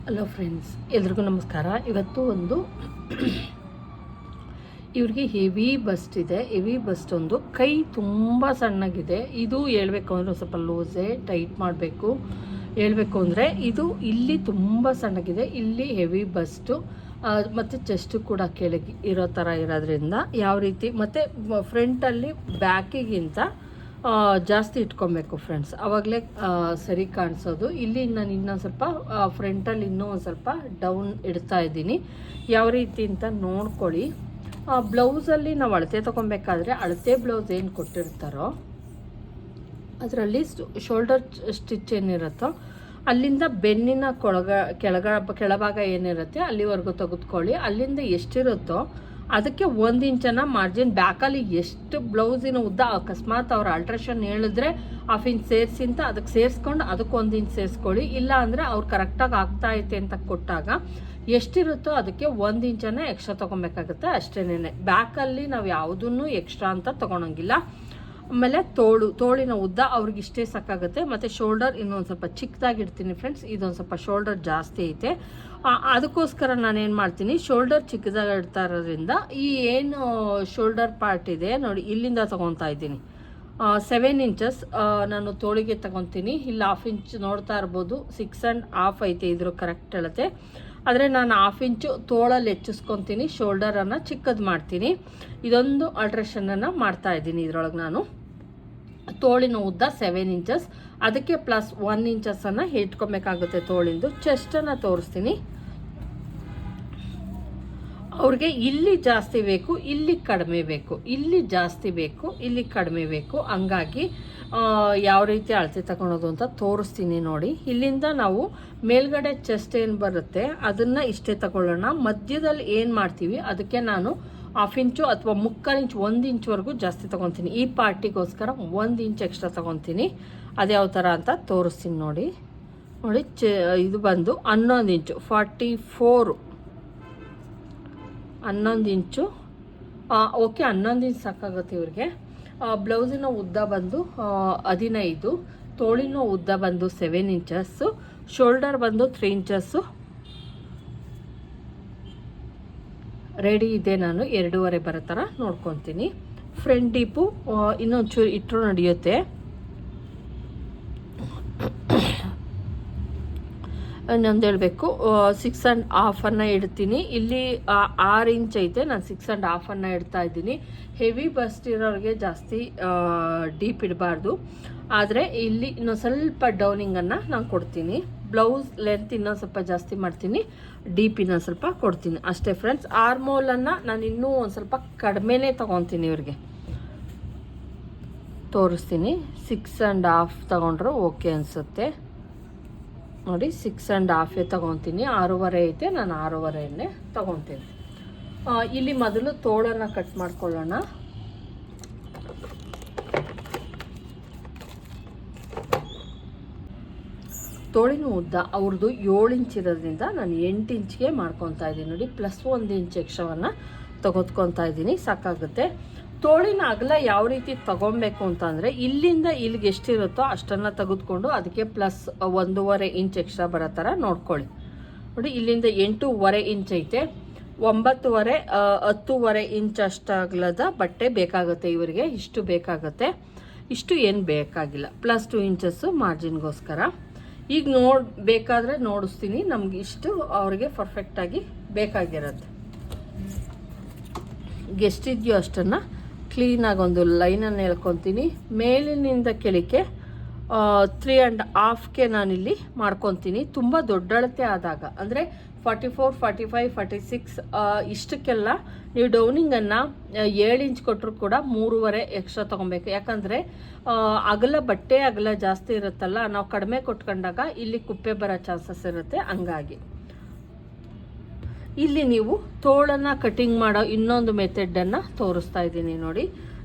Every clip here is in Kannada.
ಹಲೋ ಫ್ರೆಂಡ್ಸ್, ಎಲ್ರಿಗೂ ನಮಸ್ಕಾರ. ಇವತ್ತು ಒಂದು ಇವ್ರಿಗೆ ಹೆವಿ ಬಸ್ಟ್ ಇದೆ. ಹೆವಿ ಬಸ್ಟ್ ಒಂದು ಕೈ ತುಂಬ ಸಣ್ಣಗಿದೆ. ಇದು ಹೇಳ್ಬೇಕು ಅಂದರೆ ಸ್ವಲ್ಪ ಲೂಸೇ ಟೈಟ್ ಮಾಡಬೇಕು. ಹೇಳ್ಬೇಕು ಅಂದರೆ ಇದು ಇಲ್ಲಿ ತುಂಬ ಸಣ್ಣಗಿದೆ, ಇಲ್ಲಿ ಹೆವಿ ಬಸ್ಟು ಮತ್ತು ಚೆಸ್ಟು ಕೂಡ ಕೆಳಗೆ ಇರೋ ಥರ ಇರೋದ್ರಿಂದ ಯಾವ ರೀತಿ ಮತ್ತು ಫ್ರಂಟಲ್ಲಿ ಬ್ಯಾಕಿಗಿಂತ ಜಾಸ್ತಿ ಇಟ್ಕೊಬೇಕು ಫ್ರೆಂಡ್ಸ್, ಆವಾಗಲೇ ಸರಿ ಕಾಣಿಸೋದು. ಇಲ್ಲಿ ನಾನು ಇನ್ನೊಂದು ಸ್ವಲ್ಪ ಫ್ರಂಟಲ್ಲಿ ಇನ್ನೂ ಒಂದು ಸ್ವಲ್ಪ ಡೌನ್ ಇಡ್ತಾ ಇದ್ದೀನಿ. ಯಾವ ರೀತಿ ಅಂತ ನೋಡ್ಕೊಳ್ಳಿ. ಬ್ಲೌಸಲ್ಲಿ ನಾವು ಅಳತೆ ತೊಗೊಬೇಕಾದ್ರೆ ಅಳತೆ ಬ್ಲೌಸ್ ಏನು ಕೊಟ್ಟಿರ್ತಾರೋ ಅದರಲ್ಲಿ ಶೋಲ್ಡರ್ ಸ್ಟಿಚ್ ಏನಿರುತ್ತೋ ಅಲ್ಲಿಂದ ಬೆನ್ನಿನ ಕೆಳಭಾಗ ಏನಿರುತ್ತೆ ಅಲ್ಲಿವರೆಗೂ ತೆಗೆದುಕೊಳ್ಳಿ. ಅಲ್ಲಿಂದ ಎಷ್ಟಿರುತ್ತೋ ಅದಕ್ಕೆ 1 ಇಂಚನ್ನು ಮಾರ್ಜಿನ್, ಬ್ಯಾಕಲ್ಲಿ ಎಷ್ಟು ಬ್ಲೌಸಿನ ಉದ್ದ ಅಕಸ್ಮಾತ್ ಅವ್ರು ಆಲ್ಟ್ರೇಷನ್ ಹೇಳಿದ್ರೆ 1/2 ಇಂಚ್ ಸೇರಿಸಿ ಅಂತ ಅದಕ್ಕೆ ಸೇರಿಸ್ಕೊಂಡು ಅದಕ್ಕೆ 1 ಇಂಚ್ ಸೇರಿಸ್ಕೊಳ್ಳಿ. ಇಲ್ಲ ಅಂದರೆ ಅವ್ರು ಕರೆಕ್ಟಾಗಿ ಆಗ್ತಾ ಐತೆ ಅಂತ ಕೊಟ್ಟಾಗ ಎಷ್ಟಿರುತ್ತೋ ಅದಕ್ಕೆ 1 ಇಂಚನ್ನು ಎಕ್ಸ್ಟ್ರಾ ತೊಗೊಬೇಕಾಗುತ್ತೆ ಅಷ್ಟೇನೆ. ಬ್ಯಾಕಲ್ಲಿ ನಾವು ಯಾವುದನ್ನು ಎಕ್ಸ್ಟ್ರಾ ಅಂತ ತೊಗೊಳಂಗಿಲ್ಲ. ಆಮೇಲೆ ತೋಳಿನ ಉದ್ದ ಅವ್ರಿಗೆ ಇಷ್ಟೇ ಸಾಕಾಗುತ್ತೆ. ಮತ್ತು ಶೋಲ್ಡರ್ ಇನ್ನೊಂದು ಸ್ವಲ್ಪ ಚಿಕ್ಕದಾಗಿಡ್ತೀನಿ ಫ್ರೆಂಡ್ಸ್, ಇದೊಂದು ಸ್ವಲ್ಪ ಶೋಲ್ಡರ್ ಜಾಸ್ತಿ ಐತೆ. ಅದಕ್ಕೋಸ್ಕರ ನಾನೇನು ಮಾಡ್ತೀನಿ, ಶೋಲ್ಡರ್ ಚಿಕ್ಕದಾಗಿ ಇಡ್ತಾ ಇರೋದ್ರಿಂದ ಈ ಏನು ಶೋಲ್ಡರ್ ಪಾರ್ಟ್ ಇದೆ ನೋಡಿ, ಇಲ್ಲಿಂದ ತೊಗೊತಾ ಇದ್ದೀನಿ 7 ಇಂಚಸ್ ನಾನು ತೋಳಿಗೆ ತಗೊತೀನಿ. ಇಲ್ಲಿ 1/2 ಇಂಚ್ ನೋಡ್ತಾ ಇರ್ಬೋದು, 6.5 ಐತೆ ಇದ್ರ ಕರೆಕ್ಟ್ ಹೇಳುತ್ತೆ. ಆದರೆ ನಾನು 1/2 ಇಂಚು ತೋಳಲ್ಲಿ ಹೆಚ್ಚಿಸ್ಕೊತೀನಿ, ಶೋಲ್ಡರನ್ನು ಚಿಕ್ಕದು ಮಾಡ್ತೀನಿ. ಇದೊಂದು ಆಲ್ಟ್ರೇಷನನ್ನು ಮಾಡ್ತಾ ಇದ್ದೀನಿ. ಇದರೊಳಗೆ ನಾನು ತೋಳಿನ ಉದ್ದ 7 ಇಂಚಸ್, ಅದಕ್ಕೆ ಪ್ಲಸ್ 1 ಇಂಚಸನ್ನು ಇಟ್ಕೊಬೇಕಾಗುತ್ತೆ ತೋಳಿಂದು. ಚೆಸ್ಟನ್ನು ತೋರಿಸ್ತೀನಿ. ಅವ್ರಿಗೆ ಇಲ್ಲಿ ಜಾಸ್ತಿ ಬೇಕು, ಇಲ್ಲಿ ಕಡಿಮೆ ಬೇಕು, ಇಲ್ಲಿ ಜಾಸ್ತಿ ಬೇಕು, ಇಲ್ಲಿ ಕಡಿಮೆ ಬೇಕು. ಹಂಗಾಗಿ ಯಾವ ರೀತಿ ಅಳತೆ ತಗೊಳೋದು ಅಂತ ತೋರಿಸ್ತೀನಿ ನೋಡಿ. ಇಲ್ಲಿಂದ ನಾವು ಮೇಲ್ಗಡೆ ಚೆಸ್ಟ್ ಏನು ಬರುತ್ತೆ ಅದನ್ನು ಇಷ್ಟೇ ತಗೊಳ್ಳೋಣ. ಮಧ್ಯದಲ್ಲಿ ಏನು ಮಾಡ್ತೀವಿ ಅದಕ್ಕೆ ನಾನು 1/2 ಇಂಚು ಅಥವಾ 3/4 ಇಂಚ್ 1 ಇಂಚ್ವರೆಗೂ ಜಾಸ್ತಿ ತೊಗೊತೀನಿ. ಈ ಪಾರ್ಟಿಗೋಸ್ಕರ 1 ಇಂಚ್ ಎಕ್ಸ್ಟ್ರಾ ತೊಗೊತೀನಿ. ಅದ್ಯಾವ ಥರ ಅಂತ ತೋರಿಸ್ತೀನಿ ನೋಡಿ. ಇದು ಬಂದು 11 ಇಂಚು 44, 11 ಇಂಚು. ಓಕೆ, 11 ಇಂಚ್ ಸಾಕಾಗುತ್ತೆ ಇವ್ರಿಗೆ. ಬ್ಲೌಸಿನ ಉದ್ದ ಬಂದು 15, ತೋಳಿನ ಉದ್ದ ಬಂದು 7 ಇಂಚಸ್ಸು, ಶೋಲ್ಡರ್ ಬಂದು 3 ಇಂಚಸ್ಸು ರೆಡಿ ಇದೆ. ನಾನು 2.5 ಬರೋ ಥರ ನೋಡ್ಕೊತೀನಿ. ಫ್ರಂಟ್ ಡೀಪು ಇನ್ನೊಂದು ಚೂರು ಇಟ್ಟರು ನಡೆಯುತ್ತೆ. ಇನ್ನೊಂದು ಹೇಳಬೇಕು, 6.5 ಇಡ್ತೀನಿ. ಇಲ್ಲಿ 6 ಇಂಚ್ ಐತೆ, ನಾನು 6.5 ಇಡ್ತಾ ಇದ್ದೀನಿ. ಹೆವಿ ಬಸ್ಟ್ ಇರೋರಿಗೆ ಜಾಸ್ತಿ ಡೀಪ್ ಇಡಬಾರ್ದು. ಆದರೆ ಇಲ್ಲಿ ಇನ್ನೊಂದು ಸ್ವಲ್ಪ ಡೌನಿಂಗನ್ನು ನಾನು ಕೊಡ್ತೀನಿ. ಬ್ಲೌಸ್ ಲೆಂತ್ ಇನ್ನೊಂದು ಸ್ವಲ್ಪ ಜಾಸ್ತಿ ಮಾಡ್ತೀನಿ, ಡೀಪ್ ಇನ್ನೊಂದು ಸ್ವಲ್ಪ ಕೊಡ್ತೀನಿ ಅಷ್ಟೇ ಫ್ರೆಂಡ್ಸ್. ಆರ್ಮೋಲನ್ನು ನಾನು ಇನ್ನೂ ಒಂದು ಸ್ವಲ್ಪ ಕಡಿಮೆನೇ ತೊಗೊತೀನಿ. ಇವ್ರಿಗೆ ತೋರಿಸ್ತೀನಿ. 6.5 ತೊಗೊಂಡ್ರು ಓಕೆ ಅನಿಸುತ್ತೆ ನೋಡಿ. 6.5 ತೊಗೊತೀನಿ. 6.5 ಐತೆ, ನಾನು 6.5 ತೊಗೊತೀನಿ. ಇಲ್ಲಿ ಮೊದಲು ತೋಳನ್ನು ಕಟ್ ಮಾಡ್ಕೊಳ್ಳೋಣ. ತೋಳಿನ ಉದ್ದ ಅವ್ರದ್ದು 7 ಇಂಚ್ ಇರೋದ್ರಿಂದ ನಾನು 8 ಇಂಚ್ಗೆ ಮಾಡ್ಕೊತಾ ಇದ್ದೀನಿ ನೋಡಿ. ಪ್ಲಸ್ 1 ಇಂಚ್ ಎಕ್ಸ್ಟ್ರಾವನ್ನು ತೆಗೆದುಕೊತಾ ಇದ್ದೀನಿ, ಸಾಕಾಗುತ್ತೆ. ತೋಳಿನ ಅಗಲ ಯಾವ ರೀತಿ ತೊಗೊಬೇಕು ಅಂತಂದರೆ ಇಲ್ಲಿಂದ ಇಲ್ಲಿಗೆ ಎಷ್ಟಿರುತ್ತೋ ಅಷ್ಟನ್ನು ತೆಗೆದುಕೊಂಡು ಅದಕ್ಕೆ ಪ್ಲಸ್ 1.5 ಇಂಚ್ ಎಕ್ಸ್ಟ್ರಾ ಬರೋ ಥರ ನೋಡ್ಕೊಳ್ಳಿ ನೋಡಿ. ಇಲ್ಲಿಂದ 8.5 ಇಂಚ್ ಐತೆ, 9.5 10.5 ಇಂಚ್ ಅಷ್ಟಾಗ್ಲದ ಬಟ್ಟೆ ಬೇಕಾಗುತ್ತೆ ಇವರಿಗೆ. ಇಷ್ಟು ಬೇಕಾಗುತ್ತೆ, ಇಷ್ಟು ಏನು ಬೇಕಾಗಿಲ್ಲ. ಪ್ಲಸ್ 2 ಇಂಚಸ್ಸು ಮಾರ್ಜಿನ್ಗೋಸ್ಕರ. ಈಗ ಬೇಕಾದರೆ ನೋಡಿಸ್ತೀನಿ. ನಮ್ಗೆ ಇಷ್ಟು ಅವ್ರಿಗೆ ಪರ್ಫೆಕ್ಟಾಗಿ ಬೇಕಾಗಿರುತ್ತೆ. ಎಷ್ಟಿದೆಯೋ ಅಷ್ಟನ್ನು ಕ್ಲೀನಾಗಿ ಒಂದು ಲೈನನ್ನು ಎಳ್ಕೊತೀನಿ. ಮೇಲಿನಿಂದ ಕೆಳಕ್ಕೆ 3.5ಗೆ ನಾನಿಲ್ಲಿ ಮಾಡ್ಕೊತೀನಿ. ತುಂಬ ದೊಡ್ಡ ಅಳತೆ ಆದಾಗ ಅಂದರೆ 44, 45, 46 ಇಷ್ಟಕ್ಕೆಲ್ಲ ನೀವು ಡೌನಿಂಗನ್ನು 7 ಇಂಚ್ ಕೊಟ್ಟರು ಕೂಡ 3.5 ಎಕ್ಸ್ಟ್ರಾ ತೊಗೊಬೇಕು. ಯಾಕಂದರೆ ಅಗಲ ಬಟ್ಟೆ ಅಗಲ ಜಾಸ್ತಿ ಇರುತ್ತಲ್ಲ, ನಾವು ಕಡಿಮೆ ಕೊಟ್ಕೊಂಡಾಗ ಇಲ್ಲಿ ಕುಪ್ಪೆ ಬರೋ ಚಾನ್ಸಸ್ ಇರುತ್ತೆ. ಹಂಗಾಗಿ ಇಲ್ಲಿ ನೀವು ತೋಳನ್ನು ಕಟಿಂಗ್ ಮಾಡೋ ಇನ್ನೊಂದು ಮೆಥಡನ್ನು ತೋರಿಸ್ತಾ ಇದ್ದೀನಿ ನೋಡಿ.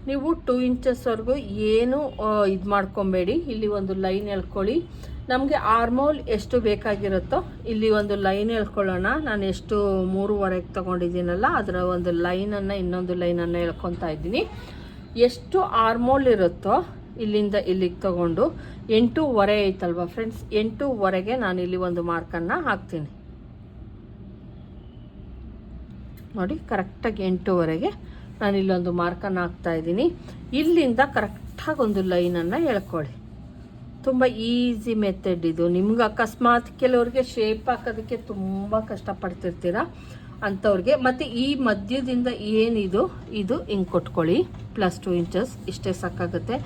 ನೀವು 2 ಇಂಚಸ್ವರೆಗೂ ಏನು ಇದು ಮಾಡ್ಕೊಬೇಡಿ. ಇಲ್ಲಿ ಒಂದು ಲೈನ್ ಎಳ್ಕೊಳ್ಳಿ. ನಮಗೆ ಆರ್ಮೋಲ್ ಎಷ್ಟು ಬೇಕಾಗಿರುತ್ತೋ ಇಲ್ಲಿ ಒಂದು ಲೈನ್ ಎಳ್ಕೊಳ್ಳೋಣ. ನಾನು ಎಷ್ಟು 3.5 ತೊಗೊಂಡಿದ್ದೀನಲ್ಲ ಅದರ ಒಂದು ಲೈನನ್ನು ಇನ್ನೊಂದು ಲೈನನ್ನು ಎಳ್ಕೊತಾ ಇದ್ದೀನಿ. ಎಷ್ಟು ಆರ್ಮೋಲ್ ಇರುತ್ತೋ ಇಲ್ಲಿಂದ ಇಲ್ಲಿಗೆ ತೊಗೊಂಡು 8.5 ಐತಲ್ವ ಫ್ರೆಂಡ್ಸ್, 8.5ಗೆ ನಾನು ಇಲ್ಲಿ ಒಂದು ಮಾರ್ಕನ್ನು ಹಾಕ್ತೀನಿ. ನೋಡಿ ಕರೆಕ್ಟಾಗಿ 8ವರೆಗೆ ನಾನು ಇಲ್ಲೊಂದು ಮಾರ್ಕನ್ನು ಹಾಕ್ತಾಯಿದ್ದೀನಿ. ಇಲ್ಲಿಂದ ಕರೆಕ್ಟಾಗಿ ಒಂದು ಲೈನನ್ನು ಎಳ್ಕೊಳ್ಳಿ. ತುಂಬ ಈಸಿ ಮೆಥಡ್ ಇದು. ನಿಮ್ಗೆ ಅಕಸ್ಮಾತ್ ಕೆಲವ್ರಿಗೆ ಶೇಪ್ ಹಾಕೋದಕ್ಕೆ ತುಂಬ ಕಷ್ಟಪಡ್ತಿರ್ತೀರ ಅಂಥವ್ರಿಗೆ. ಮತ್ತು ಈ ಮಧ್ಯದಿಂದ ಏನಿದು ಇದು ಹಿಂಗೆ ಕೊಟ್ಕೊಳ್ಳಿ. +2 ಇಂಚಸ್ ಇಷ್ಟೇ ಸಾಕಾಗುತ್ತೆ.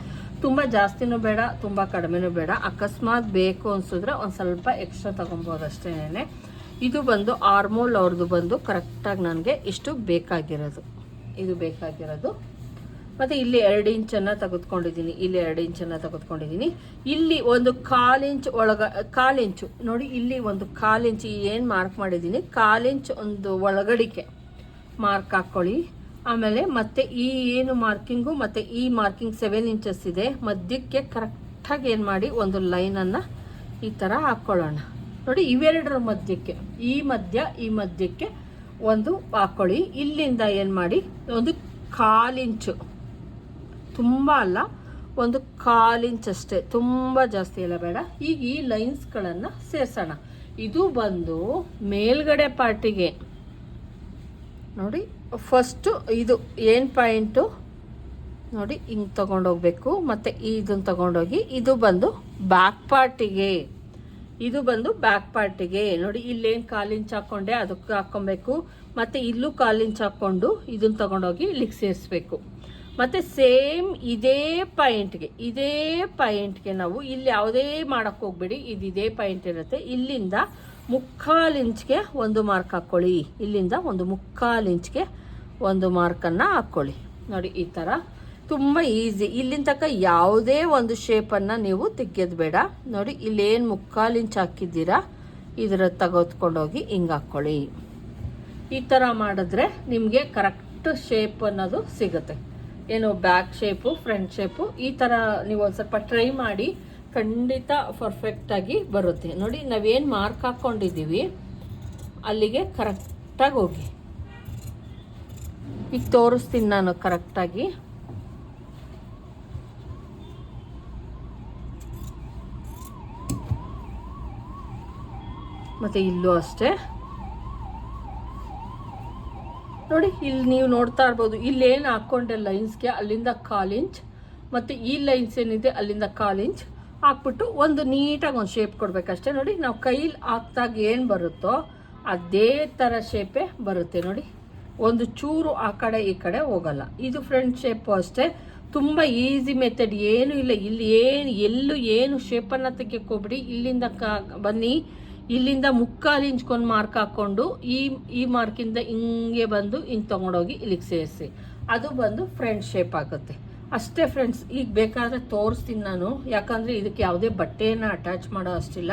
ತುಂಬ ಜಾಸ್ತಿನೂ ಬೇಡ, ತುಂಬ ಕಡಿಮೆನೂ ಬೇಡ. ಅಕಸ್ಮಾತ್ ಬೇಕು ಅನಿಸಿದ್ರೆ ಒಂದು ಸ್ವಲ್ಪ ಎಕ್ಸ್ಟ್ರಾ ತೊಗೊಬೋದು ಅಷ್ಟೇನೆ. ಇದು ಬಂದು ಆರ್ಮೋಲ್ ಅವ್ರದ್ದು ಬಂದು ಕರೆಕ್ಟಾಗಿ ನನಗೆ ಇಷ್ಟು ಬೇಕಾಗಿರೋದು, ಇದು ಬೇಕಾಗಿರೋದು. ಮತ್ತು ಇಲ್ಲಿ 2 ಇಂಚನ್ನು ತೆಗೆದುಕೊಂಡಿದ್ದೀನಿ, ಇಲ್ಲಿ 2 ಇಂಚನ್ನು ತೆಗೆದುಕೊಂಡಿದ್ದೀನಿ. ಇಲ್ಲಿ ಒಂದು 1/4 ಇಂಚ್ ಕಾಲು ಇಂಚು ನೋಡಿ, ಇಲ್ಲಿ ಒಂದು 1/4 ಇಂಚ್ ಏನು ಮಾರ್ಕ್ ಮಾಡಿದ್ದೀನಿ, 1/4 ಇಂಚ್ ಒಂದು ಒಳಗಡಿಕೆ ಮಾರ್ಕ್ ಹಾಕ್ಕೊಳ್ಳಿ. ಆಮೇಲೆ ಮತ್ತೆ ಈ ಏನು ಮಾರ್ಕಿಂಗು ಮತ್ತು ಈ ಮಾರ್ಕಿಂಗ್ 7 ಇಂಚಸ್ ಇದೆ, ಮಧ್ಯಕ್ಕೆ ಕರೆಕ್ಟಾಗಿ ಏನು ಮಾಡಿ ಒಂದು ಲೈನನ್ನು ಈ ಥರ ಹಾಕ್ಕೊಳ್ಳೋಣ. ನೋಡಿ ಇವೆರಡರ ಮಧ್ಯಕ್ಕೆ, ಈ ಮಧ್ಯಕ್ಕೆ ಒಂದು ಹಾಕ್ಕೊಳ್ಳಿ. ಇಲ್ಲಿಂದ ಏನು ಮಾಡಿ ಒಂದು 1/4 ಇಂಚು, ತುಂಬ ಅಲ್ಲ, ಒಂದು 1/4 ಇಂಚ್ ಅಷ್ಟೇ, ತುಂಬ ಜಾಸ್ತಿ ಎಲ್ಲ ಬೇಡ. ಈಗ ಈ ಲೈನ್ಸ್ಗಳನ್ನು ಸೇರಿಸೋಣ. ಇದು ಬಂದು ಮೇಲ್ಗಡೆ ಪಾರ್ಟಿಗೆ ನೋಡಿ. ಫಸ್ಟು ಇದು ಏನು ಪಾಯಿಂಟು ನೋಡಿ, ಹಿಂಗೆ ತೊಗೊಂಡೋಗ್ಬೇಕು. ಮತ್ತು ಇದನ್ನು ತೊಗೊಂಡೋಗಿ ಇದು ಬಂದು ಬ್ಯಾಕ್ ಪಾರ್ಟಿಗೆ, ಇದು ಬಂದು ಬ್ಯಾಕ್ ಪಾರ್ಟಿಗೆ ನೋಡಿ. ಇಲ್ಲೇನು 1/4 ಇಂಚ್ ಹಾಕ್ಕೊಂಡೆ ಅದಕ್ಕೆ ಹಾಕ್ಕೊಬೇಕು. ಮತ್ತು ಇಲ್ಲೂ 1/4 ಇಂಚ್ ಹಾಕ್ಕೊಂಡು ಇದನ್ನು ತೊಗೊಂಡೋಗಿ ಇಲ್ಲಿಗೆ ಸೇರಿಸ್ಬೇಕು. ಮತ್ತು ಸೇಮ್ ಇದೇ ಪಾಯಿಂಟ್ಗೆ ನಾವು ಇಲ್ಲಿ ಯಾವುದೇ ಮಾಡೋಕ್ಕೆ ಹೋಗ್ಬೇಡಿ, ಇದೇ ಪಾಯಿಂಟ್ ಇರುತ್ತೆ. ಇಲ್ಲಿಂದ 3/4 ಇಂಚ್ಗೆ ಒಂದು ಮಾರ್ಕ್ ಹಾಕ್ಕೊಳ್ಳಿ. ಇಲ್ಲಿಂದ ಒಂದು 3/4 ಇಂಚ್ಗೆ ಒಂದು ಮಾರ್ಕನ್ನು ಹಾಕ್ಕೊಳ್ಳಿ. ನೋಡಿ ಈ ಥರ ತುಂಬ ಈಸಿ. ಇಲ್ಲಿಂದ ತನಕ ಯಾವುದೇ ಒಂದು ಶೇಪನ್ನು ನೀವು ತೆಗೆಯೋದು ಬೇಡ. ನೋಡಿ ಇಲ್ಲೇನು 3/4 ಇಂಚ್ ಹಾಕಿದ್ದೀರಾ ಇದರ ತೆಗೆದುಕೊಂಡೋಗಿ ಹಿಂಗೆ ಹಾಕ್ಕೊಳ್ಳಿ. ಈ ಥರ ಮಾಡಿದ್ರೆ ನಿಮಗೆ ಕರೆಕ್ಟ್ ಶೇಪ್ ಅನ್ನೋದು ಸಿಗುತ್ತೆ. ಏನು ಬ್ಯಾಕ್ ಶೇಪು, ಫ್ರಂಟ್ ಶೇಪು, ಈ ಥರ ನೀವು ಒಂದು ಸ್ವಲ್ಪ ಟ್ರೈ ಮಾಡಿ, ಖಂಡಿತ ಪರ್ಫೆಕ್ಟಾಗಿ ಬರುತ್ತೆ. ನೋಡಿ ನಾವೇನು ಮಾರ್ಕ್ ಹಾಕ್ಕೊಂಡಿದ್ದೀವಿ ಅಲ್ಲಿಗೆ ಕರೆಕ್ಟಾಗಿ ಹೋಗಿ. ಈಗ ತೋರಿಸ್ತೀನಿ ನಾನು ಕರೆಕ್ಟಾಗಿ. ಮತ್ತು ಇಲ್ಲೂ ಅಷ್ಟೇ ನೋಡಿ. ಇಲ್ಲಿ ನೀವು ನೋಡ್ತಾ ಇರ್ಬೋದು, ಇಲ್ಲೇನು ಹಾಕ್ಕೊಂಡೆ ಲೈನ್ಸ್ಗೆ ಅಲ್ಲಿಂದ 1/4 ಇಂಚ್, ಮತ್ತು ಈ ಲೈನ್ಸ್ ಏನಿದೆ ಅಲ್ಲಿಂದ 1/4 ಇಂಚ್ ಹಾಕ್ಬಿಟ್ಟು ಒಂದು ನೀಟಾಗಿ ಒಂದು ಶೇಪ್ ಕೊಡಬೇಕಷ್ಟೇ. ನೋಡಿ ನಾವು ಕೈಲಿ ಹಾಕ್ದಾಗ ಏನು ಬರುತ್ತೋ ಅದೇ ಥರ ಶೇಪೇ ಬರುತ್ತೆ. ನೋಡಿ ಒಂದು ಚೂರು ಆ ಕಡೆ ಈ ಕಡೆ ಹೋಗಲ್ಲ. ಇದು ಫ್ರಂಟ್ ಶೇಪು ಅಷ್ಟೇ, ತುಂಬ ಈಸಿ ಮೆಥಡ್, ಏನೂ ಇಲ್ಲ. ಇಲ್ಲಿ ಎಲ್ಲೂ ಏನು ಶೇಪನ್ನು ತೆಗಿಯೋಕ್ಕೋಗ್ಬಿಡಿ. ಇಲ್ಲಿಂದ ಬನ್ನಿ, ಇಲ್ಲಿಂದ 3/4 ಇಂಚ್ಗೊಂದು ಮಾರ್ಕ್ ಹಾಕ್ಕೊಂಡು ಈ ಮಾರ್ಕಿಂದ ಹಿಂಗೆ ಬಂದು ಹಿಂಗೆ ತೊಗೊಂಡೋಗಿ ಇಲ್ಲಿಗೆ ಸೇರಿಸಿ, ಅದು ಬಂದು ಫ್ರಂಟ್ ಶೇಪ್ ಆಗುತ್ತೆ ಅಷ್ಟೇ ಫ್ರೆಂಡ್ಸ್. ಈಗ ಬೇಕಾದರೆ ತೋರಿಸ್ತೀನಿ ನಾನು, ಯಾಕಂದರೆ ಇದಕ್ಕೆ ಯಾವುದೇ ಬಟ್ಟೆಯನ್ನು ಅಟ್ಯಾಚ್ ಮಾಡೋ ಅಷ್ಟಿಲ್ಲ.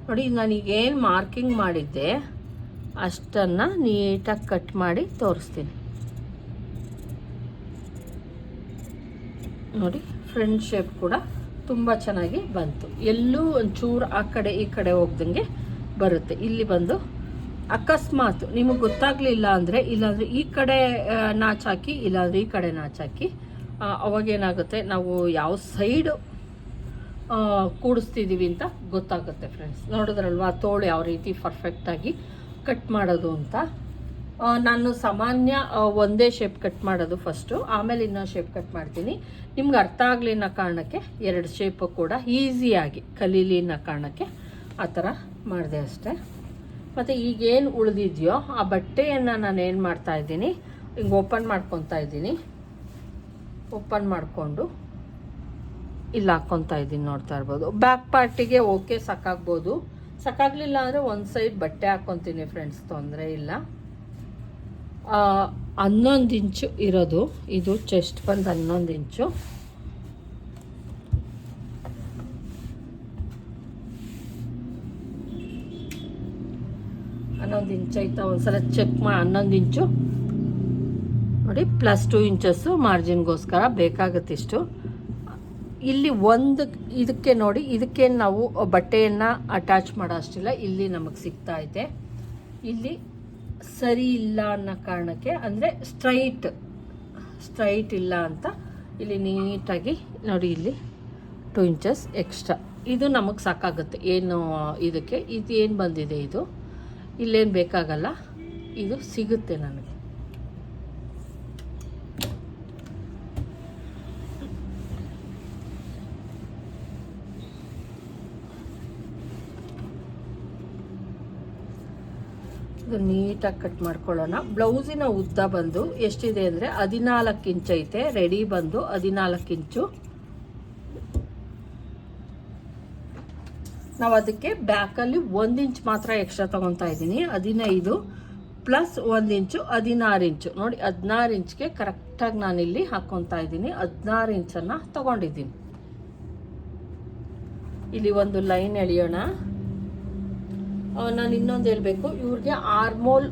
ನೋಡಿ ನಾನೀಗೇನು ಮಾರ್ಕಿಂಗ್ ಮಾಡಿದ್ದೆ ಅಷ್ಟನ್ನು ನೀಟಾಗಿ ಕಟ್ ಮಾಡಿ ತೋರಿಸ್ತೀನಿ. ನೋಡಿ ಫ್ರಂಟ್ ಶೇಪ್ ಕೂಡ ತುಂಬ ಚೆನ್ನಾಗಿ ಬಂತು. ಎಲ್ಲೂ ಒಂಚೂರು ಆ ಕಡೆ ಈ ಕಡೆ ಹೋಗ್ದಂಗೆ ಬರುತ್ತೆ. ಇಲ್ಲಿ ಬಂದು ಅಕಸ್ಮಾತ್ ನಿಮಗೆ ಗೊತ್ತಾಗಲಿಲ್ಲ ಅಂದರೆ, ಇಲ್ಲಾಂದರೆ ಈ ಕಡೆ ನಾಚಾಕಿ, ಇಲ್ಲಾಂದರೆ ಈ ಕಡೆ ನಾಚಾಕಿ. ಅವಾಗೇನಾಗುತ್ತೆ, ನಾವು ಯಾವ ಸೈಡು ಕೂಡಿಸ್ತಿದ್ದೀವಿ ಅಂತ ಗೊತ್ತಾಗುತ್ತೆ ಫ್ರೆಂಡ್ಸ್. ನೋಡಿದ್ರಲ್ವಾ ತೋಳು ಯಾವ ರೀತಿ ಪರ್ಫೆಕ್ಟಾಗಿ ಕಟ್ ಮಾಡೋದು ಅಂತ. ನಾನು ಸಾಮಾನ್ಯ ಒಂದೇ ಶೇಪ್ ಕಟ್ ಮಾಡೋದು ಫಸ್ಟು, ಆಮೇಲೆ ಇನ್ನೊಂದು ಶೇಪ್ ಕಟ್ ಮಾಡ್ತೀನಿ. ನಿಮ್ಗೆ ಅರ್ಥ ಆಗಲಿ ಅನ್ನೋ ಕಾರಣಕ್ಕೆ 2 ಶೇಪು ಕೂಡ ಈಸಿಯಾಗಿ ಕಲೀಲಿ ಅನ್ನೋ ಕಾರಣಕ್ಕೆ ಆ ಥರ ಮಾಡಿದೆ ಅಷ್ಟೇ. ಮತ್ತು ಈಗೇನು ಉಳಿದಿದೆಯೋ ಆ ಬಟ್ಟೆಯನ್ನು ನಾನು ಏನು ಮಾಡ್ತಾಯಿದ್ದೀನಿ, ಹಿಂಗೆ ಓಪನ್ ಮಾಡ್ಕೊತಾ ಇದ್ದೀನಿ. ಓಪನ್ ಮಾಡಿಕೊಂಡು ಇಲ್ಲಿ ಹಾಕ್ಕೊತಾ ಇದ್ದೀನಿ, ನೋಡ್ತಾ ಇರ್ಬೋದು. ಬ್ಯಾಕ್ ಪಾರ್ಟಿಗೆ ಓಕೆ ಸಾಕಾಗ್ಬೋದು, ಸಾಕಾಗಲಿಲ್ಲ ಅಂದರೆ ಒಂದು ಸೈಡ್ ಬಟ್ಟೆ ಹಾಕ್ಕೊತೀನಿ ಫ್ರೆಂಡ್ಸ್, ತೊಂದರೆ ಇಲ್ಲ. 11 ಇಂಚು ಇರೋದು ಇದು, ಚೆಸ್ಟ್ ಬಂದು 11 ಇಂಚು. ಇಂಚ್ ಆಯ್ತಾ, ಒಂದ್ಸಲ ಚೆಕ್ ಮಾಡಿ. 11 ಇಂಚು ನೋಡಿ, +2 ಇಂಚಸ್ಸು ಮಾರ್ಜಿನ್ಗೋಸ್ಕರ ಬೇಕಾಗುತ್ತೆ ಇಷ್ಟು. ಇಲ್ಲಿ ಒಂದು ಇದಕ್ಕೆ ನೋಡಿ, ಇದಕ್ಕೆ ನಾವು ಬಟ್ಟೆಯನ್ನು ಅಟ್ಯಾಚ್ ಮಾಡೋ ಅಷ್ಟಿಲ್ಲ, ಇಲ್ಲಿ ನಮಗೆ ಸಿಗ್ತಾ ಐತೆ. ಇಲ್ಲಿ ಸರಿ ಇಲ್ಲ ಅನ್ನೋ ಕಾರಣಕ್ಕೆ, ಅಂದರೆ ಸ್ಟ್ರೈಟ್ ಇಲ್ಲ ಅಂತ ಇಲ್ಲಿ ನೀಟಾಗಿ ನೋಡಿ, ಇಲ್ಲಿ 2 ಇಂಚಸ್ ಎಕ್ಸ್ಟ್ರಾ. ಇದು ನಮಗೆ ಸಾಕಾಗುತ್ತೆ. ಏನು ಇದಕ್ಕೆ ಇದು ಏನು ಬಂದಿದೆ, ಇದು ಇಲ್ಲೇನು ಬೇಕಾಗಲ್ಲ, ಇದು ಸಿಗುತ್ತೆ ನನಗೆ. ಇದು ನೀಟಾಗಿ ಕಟ್ ಮಾಡ್ಕೊಳ್ಳೋಣ. ಬ್ಲೌಸಿನ ಉದ್ದ ಬಂದು ಎಷ್ಟಿದೆ ಅಂದರೆ 14 ಇಂಚ್ ಐತೆ. ರೆಡಿ ಬಂದು 14 ಇಂಚು. ನಾವು ಅದಕ್ಕೆ ಬ್ಯಾಕಲ್ಲಿ 1 ಇಂಚ್ ಮಾತ್ರ ಎಕ್ಸ್ಟ್ರಾ ತೊಗೊತಾ ಇದ್ದೀನಿ. 15 ಪ್ಲಸ್ 1 ಇಂಚು 16 ಇಂಚು. ನೋಡಿ 16 ಇಂಚ್ಗೆ ಕರೆಕ್ಟಾಗಿ ನಾನಿಲ್ಲಿ ಹಾಕ್ಕೊತಾ ಇದ್ದೀನಿ. 16 ಇಂಚನ್ನು ತೊಗೊಂಡಿದ್ದೀನಿ. ಇಲ್ಲಿ ಒಂದು ಲೈನ್ ಎಳೆಯೋಣ. ನಾನು ಇನ್ನೊಂದು ಹೇಳಬೇಕು, ಇವ್ರಿಗೆ ಆರ್ಮೋಲ್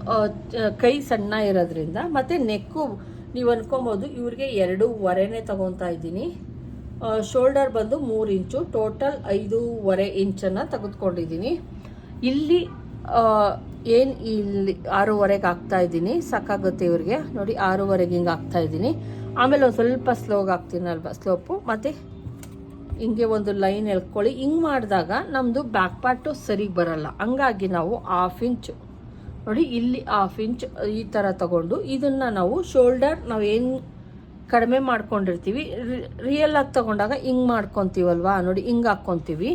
ಕೈ ಸಣ್ಣ ಇರೋದ್ರಿಂದ ಮತ್ತು ನೆಕ್ಕು ನೀವು ಅನ್ಕೊಬೋದು ಇವ್ರಿಗೆ 2.5ನೇ ತೊಗೊತಾ ಇದ್ದೀನಿ. ಶೋಲ್ಡರ್ ಬಂದು 3 ಇಂಚು, ಟೋಟಲ್ 5.5 ಇಂಚನ್ನು ತೆಗೆದುಕೊಂಡಿದ್ದೀನಿ. ಇಲ್ಲಿ ಏನು ಇಲ್ಲಿ 6.5ಗೆ ಹಾಕ್ತಾ ಇದ್ದೀನಿ. ಸಾಕಾಗುತ್ತೆ ಇವ್ರಿಗೆ. ನೋಡಿ 6.5ಗೆ ಹಿಂಗೆ ಹಾಕ್ತಾ ಇದ್ದೀನಿ. ಆಮೇಲೆ ಒಂದು ಸ್ವಲ್ಪ ಸ್ಲೋಗೆ ಹಾಕ್ತೀನಲ್ವ, ಸ್ಲೋಪು ಮತ್ತು ಹಿಂಗೆ ಒಂದು ಲೈನ್ ಎಳ್ಕೊಳ್ಳಿ. ಹಿಂಗೆ ಮಾಡಿದಾಗ ನಮ್ಮದು ಬ್ಯಾಕ್ ಪಾರ್ಟು ಸರಿಗೆ ಬರಲ್ಲ. ಹಂಗಾಗಿ ನಾವು 1/2 ಇಂಚು ನೋಡಿ ಇಲ್ಲಿ 1/2 ಇಂಚ್ ಈ ಥರ ತಗೊಂಡು ಇದನ್ನು ನಾವು ಶೋಲ್ಡರ್ ನಾವು ಏನು ಕಡಿಮೆ ಮಾಡ್ಕೊಂಡಿರ್ತೀವಿ ರಿಯಲ್ ಆಗಿ ತಗೊಂಡಾಗ ಹಿಂಗೆ ಮಾಡ್ಕೊತೀವಲ್ವಾ, ನೋಡಿ ಹಿಂಗೆ ಹಾಕ್ಕೊತೀವಿ.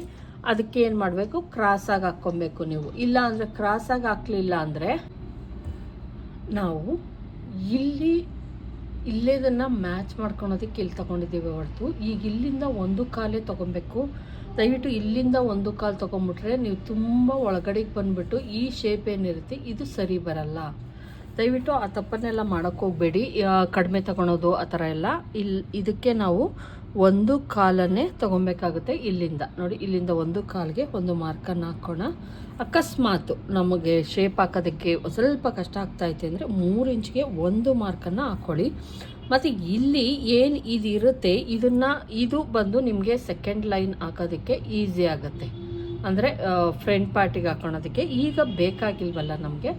ಅದಕ್ಕೆ ಏನು ಮಾಡಬೇಕು, ಕ್ರಾಸಾಗಿ ಹಾಕ್ಕೊಬೇಕು ನೀವು. ಇಲ್ಲ ಅಂದರೆ ಕ್ರಾಸಾಗಿ ಹಾಕಲಿಲ್ಲ ಅಂದರೆ ನಾವು ಇಲ್ಲೇದನ್ನು ಮ್ಯಾಚ್ ಮಾಡ್ಕೊಳೋದಕ್ಕೆ ಇಲ್ಲಿ ತೊಗೊಂಡಿದ್ದೀವಿ ಹೊರತು ಈಗ ಇಲ್ಲಿಂದ 1 ಕಾಲೇ ತೊಗೊಬೇಕು. ದಯವಿಟ್ಟು ಇಲ್ಲಿಂದ 1 ಕಾಲು ತೊಗೊಂಬಿಟ್ರೆ ನೀವು ತುಂಬ ಒಳಗಡೆಗೆ ಬಂದುಬಿಟ್ಟು ಈ ಶೇಪ್ ಏನಿರುತ್ತೆ ಇದು ಸರಿ ಬರಲ್ಲ. ದಯವಿಟ್ಟು ಆ ತಪ್ಪನ್ನೆಲ್ಲ ಮಾಡೋಕ್ಕೋಗ್ಬೇಡಿ. ಕಡಿಮೆ ತೊಗೊಳೋದು ಆ ಥರ ಎಲ್ಲ. ಇದಕ್ಕೆ ನಾವು 1 ಕಾಲನ್ನೇ ತೊಗೊಬೇಕಾಗುತ್ತೆ. ಇಲ್ಲಿಂದ ನೋಡಿ, ಇಲ್ಲಿಂದ 1 ಕಾಲಿಗೆ ಒಂದು ಮಾರ್ಕನ್ನು ಹಾಕೋಣ. ಅಕಸ್ಮಾತ್ ನಮಗೆ ಶೇಪ್ ಹಾಕೋದಕ್ಕೆ ಸ್ವಲ್ಪ ಕಷ್ಟ ಆಗ್ತಾಯಿದೆ ಅಂದರೆ 3 ಇಂಚ್ಗೆ 1 ಮಾರ್ಕನ್ನು ಹಾಕ್ಕೊಳ್ಳಿ. ಮತ್ತು ಇಲ್ಲಿ ಏನು ಇದಿರುತ್ತೆ ಇದು ಬಂದು ನಿಮಗೆ ಸೆಕೆಂಡ್ ಲೈನ್ ಹಾಕೋದಕ್ಕೆ ಈಸಿ ಆಗುತ್ತೆ. ಅಂದರೆ ಫ್ರಂಟ್ ಪಾರ್ಟಿಗೆ ಹಾಕೊಳ್ಳೋದಕ್ಕೆ ಈಗ ಬೇಕಾಗಿಲ್ವಲ್ಲ ನಮಗೆ.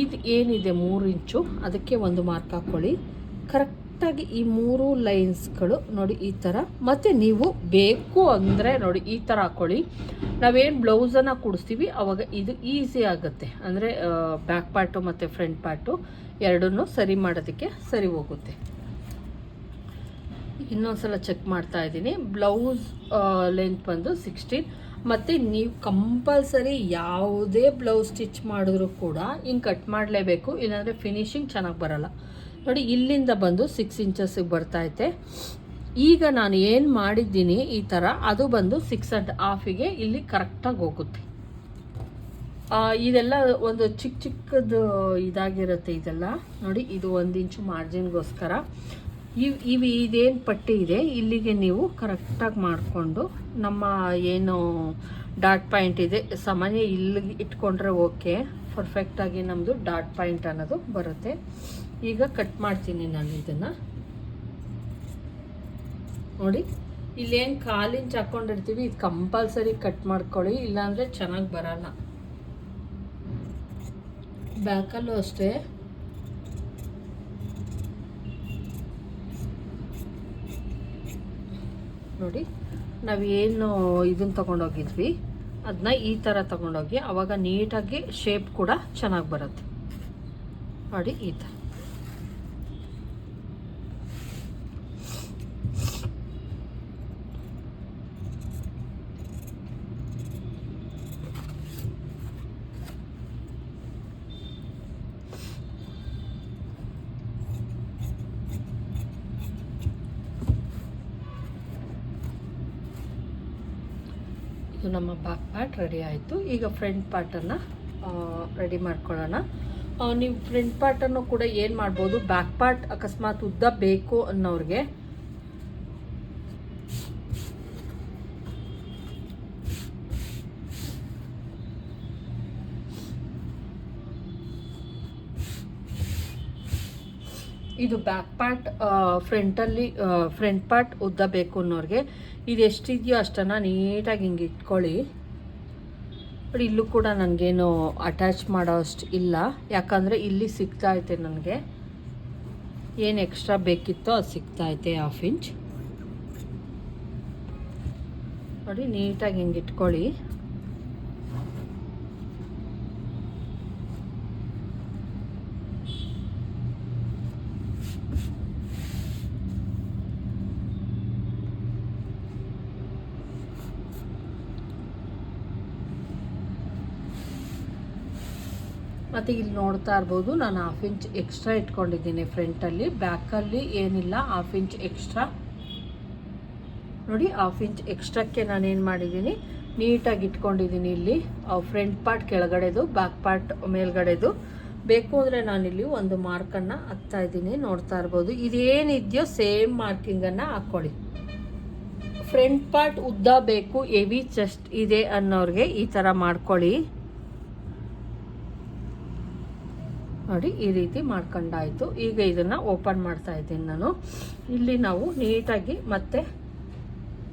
ಇದು ಏನಿದೆ 3 ಇಂಚು ಅದಕ್ಕೆ 1 ಮಾರ್ಕ್ ಹಾಕ್ಕೊಳ್ಳಿ. ಕರೆಕ್ಟಾಗಿ ಈ 3 ಲೈನ್ಸ್ಗಳು ನೋಡಿ ಈ ಥರ. ಮತ್ತು ನೀವು ಬೇಕು ಅಂದರೆ ನೋಡಿ ಈ ಥರ ಹಾಕ್ಕೊಳ್ಳಿ. ನಾವೇನು ಬ್ಲೌಸನ್ನು ಕೂಡಿಸ್ತೀವಿ ಆವಾಗ ಇದು ಈಸಿ ಆಗುತ್ತೆ. ಅಂದರೆ ಬ್ಯಾಕ್ ಪಾರ್ಟು ಮತ್ತು ಫ್ರಂಟ್ ಪಾರ್ಟು ಎರಡನ್ನೂ ಸರಿ ಮಾಡೋದಕ್ಕೆ ಸರಿ ಹೋಗುತ್ತೆ. ಇನ್ನೊಂದ್ಸಲ ಚೆಕ್ ಮಾಡ್ತಾ ಇದ್ದೀನಿ. ಬ್ಲೌಸ್ ಲೆಂತ್ ಬಂದು 16. ಮತ್ತು ನೀವು ಕಂಪಲ್ಸರಿ ಯಾವುದೇ ಬ್ಲೌಸ್ ಸ್ಟಿಚ್ ಮಾಡಿದ್ರೂ ಕೂಡ ಹಿಂಗೆ ಕಟ್ ಮಾಡಲೇಬೇಕು, ಇಲ್ಲಾಂದರೆ ಫಿನಿಶಿಂಗ್ ಚೆನ್ನಾಗಿ ಬರಲ್ಲ. ನೋಡಿ ಇಲ್ಲಿಂದ ಬಂದು 6 ಇಂಚಸ್ಸಿಗೆ ಬರ್ತೈತೆ. ಈಗ ನಾನು ಏನು ಮಾಡಿದ್ದೀನಿ ಈ ಥರ ಅದು ಬಂದು 6.5ಗೆ ಇಲ್ಲಿ ಕರೆಕ್ಟಾಗಿ ಹೋಗುತ್ತೆ. ಇದೆಲ್ಲ ಒಂದು ಚಿಕ್ಕದು ಇದಾಗಿರುತ್ತೆ ಇದೆಲ್ಲ. ನೋಡಿ ಇದು 1 ಇಂಚು ಮಾರ್ಜಿನ್ಗೋಸ್ಕರ. ಇದೇನು ಪಟ್ಟಿ ಇದೆ ಇಲ್ಲಿಗೆ ನೀವು ಕರೆಕ್ಟಾಗಿ ಮಾಡಿಕೊಂಡು ನಮ್ಮ ಏನು ಡಾಟ್ ಪಾಯಿಂಟ್ ಇದೆ ಸಾಮಾನ್ಯ ಇಲ್ಲಿಗೆ ಇಟ್ಕೊಂಡ್ರೆ ಓಕೆ, ಪರ್ಫೆಕ್ಟಾಗಿ ನಮ್ಮದು ಡಾಟ್ ಪಾಯಿಂಟ್ ಅನ್ನೋದು ಬರುತ್ತೆ. ಈಗ ಕಟ್ ಮಾಡ್ತೀನಿ ನಾನು ಇದನ್ನು. ನೋಡಿ ಇಲ್ಲೇನು 1/4 ಇಂಚ್ ಹಾಕ್ಕೊಂಡಿರ್ತೀವಿ ಇದು ಕಂಪಲ್ಸರಿ ಕಟ್ ಮಾಡ್ಕೊಳ್ಳಿ, ಇಲ್ಲಾಂದರೆ ಚೆನ್ನಾಗಿ ಬರಲ್ಲ. ಬ್ಯಾಕಲ್ಲೂ ಅಷ್ಟೇ. ನೋಡಿ ನಾವೇನು ಇದನ್ನು ತೊಗೊಂಡೋಗಿದ್ವಿ ಅದನ್ನ ಈ ಥರ ತೊಗೊಂಡೋಗಿ ಆವಾಗ ನೀಟಾಗಿ ಶೇಪ್ ಕೂಡ ಚೆನ್ನಾಗಿ ಬರುತ್ತೆ. ನೋಡಿ ಈ ಥರ. ಇದು ನಮ್ಮ ಬ್ಯಾಕ್ ಪಾರ್ಟ್ ರೆಡಿ ಆಯಿತು. ಈಗ ಫ್ರಂಟ್ ಪಾರ್ಟನ್ನು ರೆಡಿ ಮಾಡ್ಕೊಳ್ಳೋಣ. ನೀವು ಫ್ರಂಟ್ ಪಾರ್ಟನ್ನು ಕೂಡ ಏನು ಮಾಡ್ಬೋದು, ಬ್ಯಾಕ್ ಪಾರ್ಟ್ ಅಕಸ್ಮಾತ್ ಉದ್ದ ಬೇಕು ಅನ್ನೋರಿಗೆ ಇದು ಬ್ಯಾಕ್ ಪಾರ್ಟ್ ಫ್ರಂಟ್ ಪಾರ್ಟ್ ಉದ್ದ ಬೇಕು ಅನ್ನೋರಿಗೆ ಇದು ಎಷ್ಟಿದೆಯೋ ಅಷ್ಟನ್ನು ನೀಟಾಗಿ ಹಿಂಗೆ ಇಟ್ಕೊಳ್ಳಿ. ಬಟ್ ಇಲ್ಲೂ ಕೂಡ ನನಗೇನು ಅಟ್ಯಾಚ್ ಮಾಡೋ ಅಷ್ಟು ಇಲ್ಲ, ಯಾಕಂದರೆ ಇಲ್ಲಿ ಸಿಗ್ತಾಯಿದೆ ನನಗೆ ಏನು ಎಕ್ಸ್ಟ್ರಾ ಬೇಕಿತ್ತೋ ಅದು ಸಿಗ್ತಾಯಿದೆ 1/2 ಇಂಚ್. ನೋಡಿ ನೀಟಾಗಿ ಹಿಂಗೆ ಇಟ್ಕೊಳ್ಳಿ. ಮತ್ತು ಇಲ್ಲಿ ನೋಡ್ತಾ ಇರ್ಬೋದು ನಾನು 1/2 ಇಂಚ್ ಎಕ್ಸ್ಟ್ರಾ ಇಟ್ಕೊಂಡಿದ್ದೀನಿ ಫ್ರಂಟಲ್ಲಿ. ಬ್ಯಾಕಲ್ಲಿ ಏನಿಲ್ಲ, 1/2 ಇಂಚ್ ಎಕ್ಸ್ಟ್ರಾ ನೋಡಿ. 1/2 ಇಂಚ್ ಎಕ್ಸ್ಟ್ರಾಕ್ಕೆ ನಾನೇನು ಮಾಡಿದ್ದೀನಿ, ನೀಟಾಗಿ ಇಟ್ಕೊಂಡಿದ್ದೀನಿ. ಇಲ್ಲಿ ಫ್ರಂಟ್ ಪಾರ್ಟ್ ಕೆಳಗಡೆದು, ಬ್ಯಾಕ್ ಪಾರ್ಟ್ ಮೇಲ್ಗಡೆದು. ಬೇಕು ಅಂದರೆ ನಾನಿಲ್ಲಿ ಒಂದು ಮಾರ್ಕನ್ನು ಹಾಕ್ತಾ ಇದ್ದೀನಿ, ನೋಡ್ತಾ ಇರ್ಬೋದು. ಇದೇನಿದೆಯೋ ಸೇಮ್ ಮಾರ್ಕಿಂಗನ್ನು ಹಾಕ್ಕೊಳ್ಳಿ. ಫ್ರಂಟ್ ಪಾರ್ಟ್ ಉದ್ದ ಬೇಕು, ಹೆವಿ ಚೆಸ್ಟ್ ಇದೆ ಅನ್ನೋರಿಗೆ ಈ ಥರ ಮಾಡ್ಕೊಳ್ಳಿ. ನೋಡಿ ಈ ರೀತಿ ಮಾಡ್ಕೊಂಡಾಯಿತು. ಈಗ ಇದನ್ನು ಓಪನ್ ಮಾಡ್ತಾ ಇದ್ದೀನಿ ನಾನು. ಇಲ್ಲಿ ನಾವು ನೀಟಾಗಿ ಮತ್ತೆ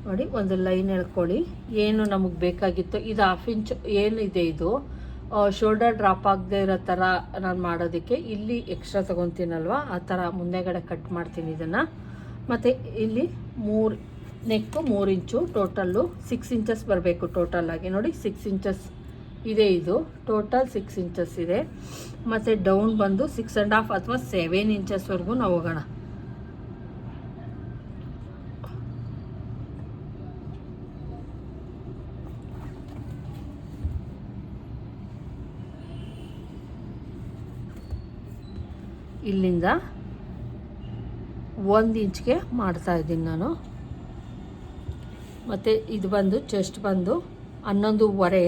ನೋಡಿ ಒಂದು ಲೈನ್ ಎಳ್ಕೊಳ್ಳಿ. ಏನು ನಮಗೆ ಬೇಕಾಗಿತ್ತು, ಇದು 1/2 ಇಂಚ್ ಏನಿದೆ ಇದು ಶೋಲ್ಡರ್ ಡ್ರಾಪ್ ಆಗದೆ ಇರೋ ಥರ ನಾನು ಮಾಡೋದಕ್ಕೆ ಇಲ್ಲಿ ಎಕ್ಸ್ಟ್ರಾ ತೊಗೊತೀನಲ್ವ, ಆ ಥರ ಮುಂದೆಗಡೆ ಕಟ್ ಮಾಡ್ತೀನಿ ಇದನ್ನು. ಮತ್ತು ಇಲ್ಲಿ ನೆಕ್ಕು 3 ಇಂಚು, ಟೋಟಲ್ಲು 6 ಇಂಚಸ್ ಬರಬೇಕು ಟೋಟಲಾಗಿ. ನೋಡಿ 6 ಇಂಚಸ್ ಇದೆ, ಇದು ಟೋಟಲ್ 6 ಇಂಚಸ್ ಇದೆ. ಮತ್ತು ಡೌನ್ ಬಂದು 6.5 ಅಥವಾ 7 ಇಂಚಸ್ವರೆಗೂ ನಾವು ಹೋಗೋಣ. ಇಲ್ಲಿಂದ 1 ಇಂಚ್ಗೆ ಮಾಡ್ತಾ ಇದ್ದೀನಿ ನಾನು. ಮತ್ತು ಇದು ಬಂದು ಚೆಸ್ಟ್ ಬಂದು 11.5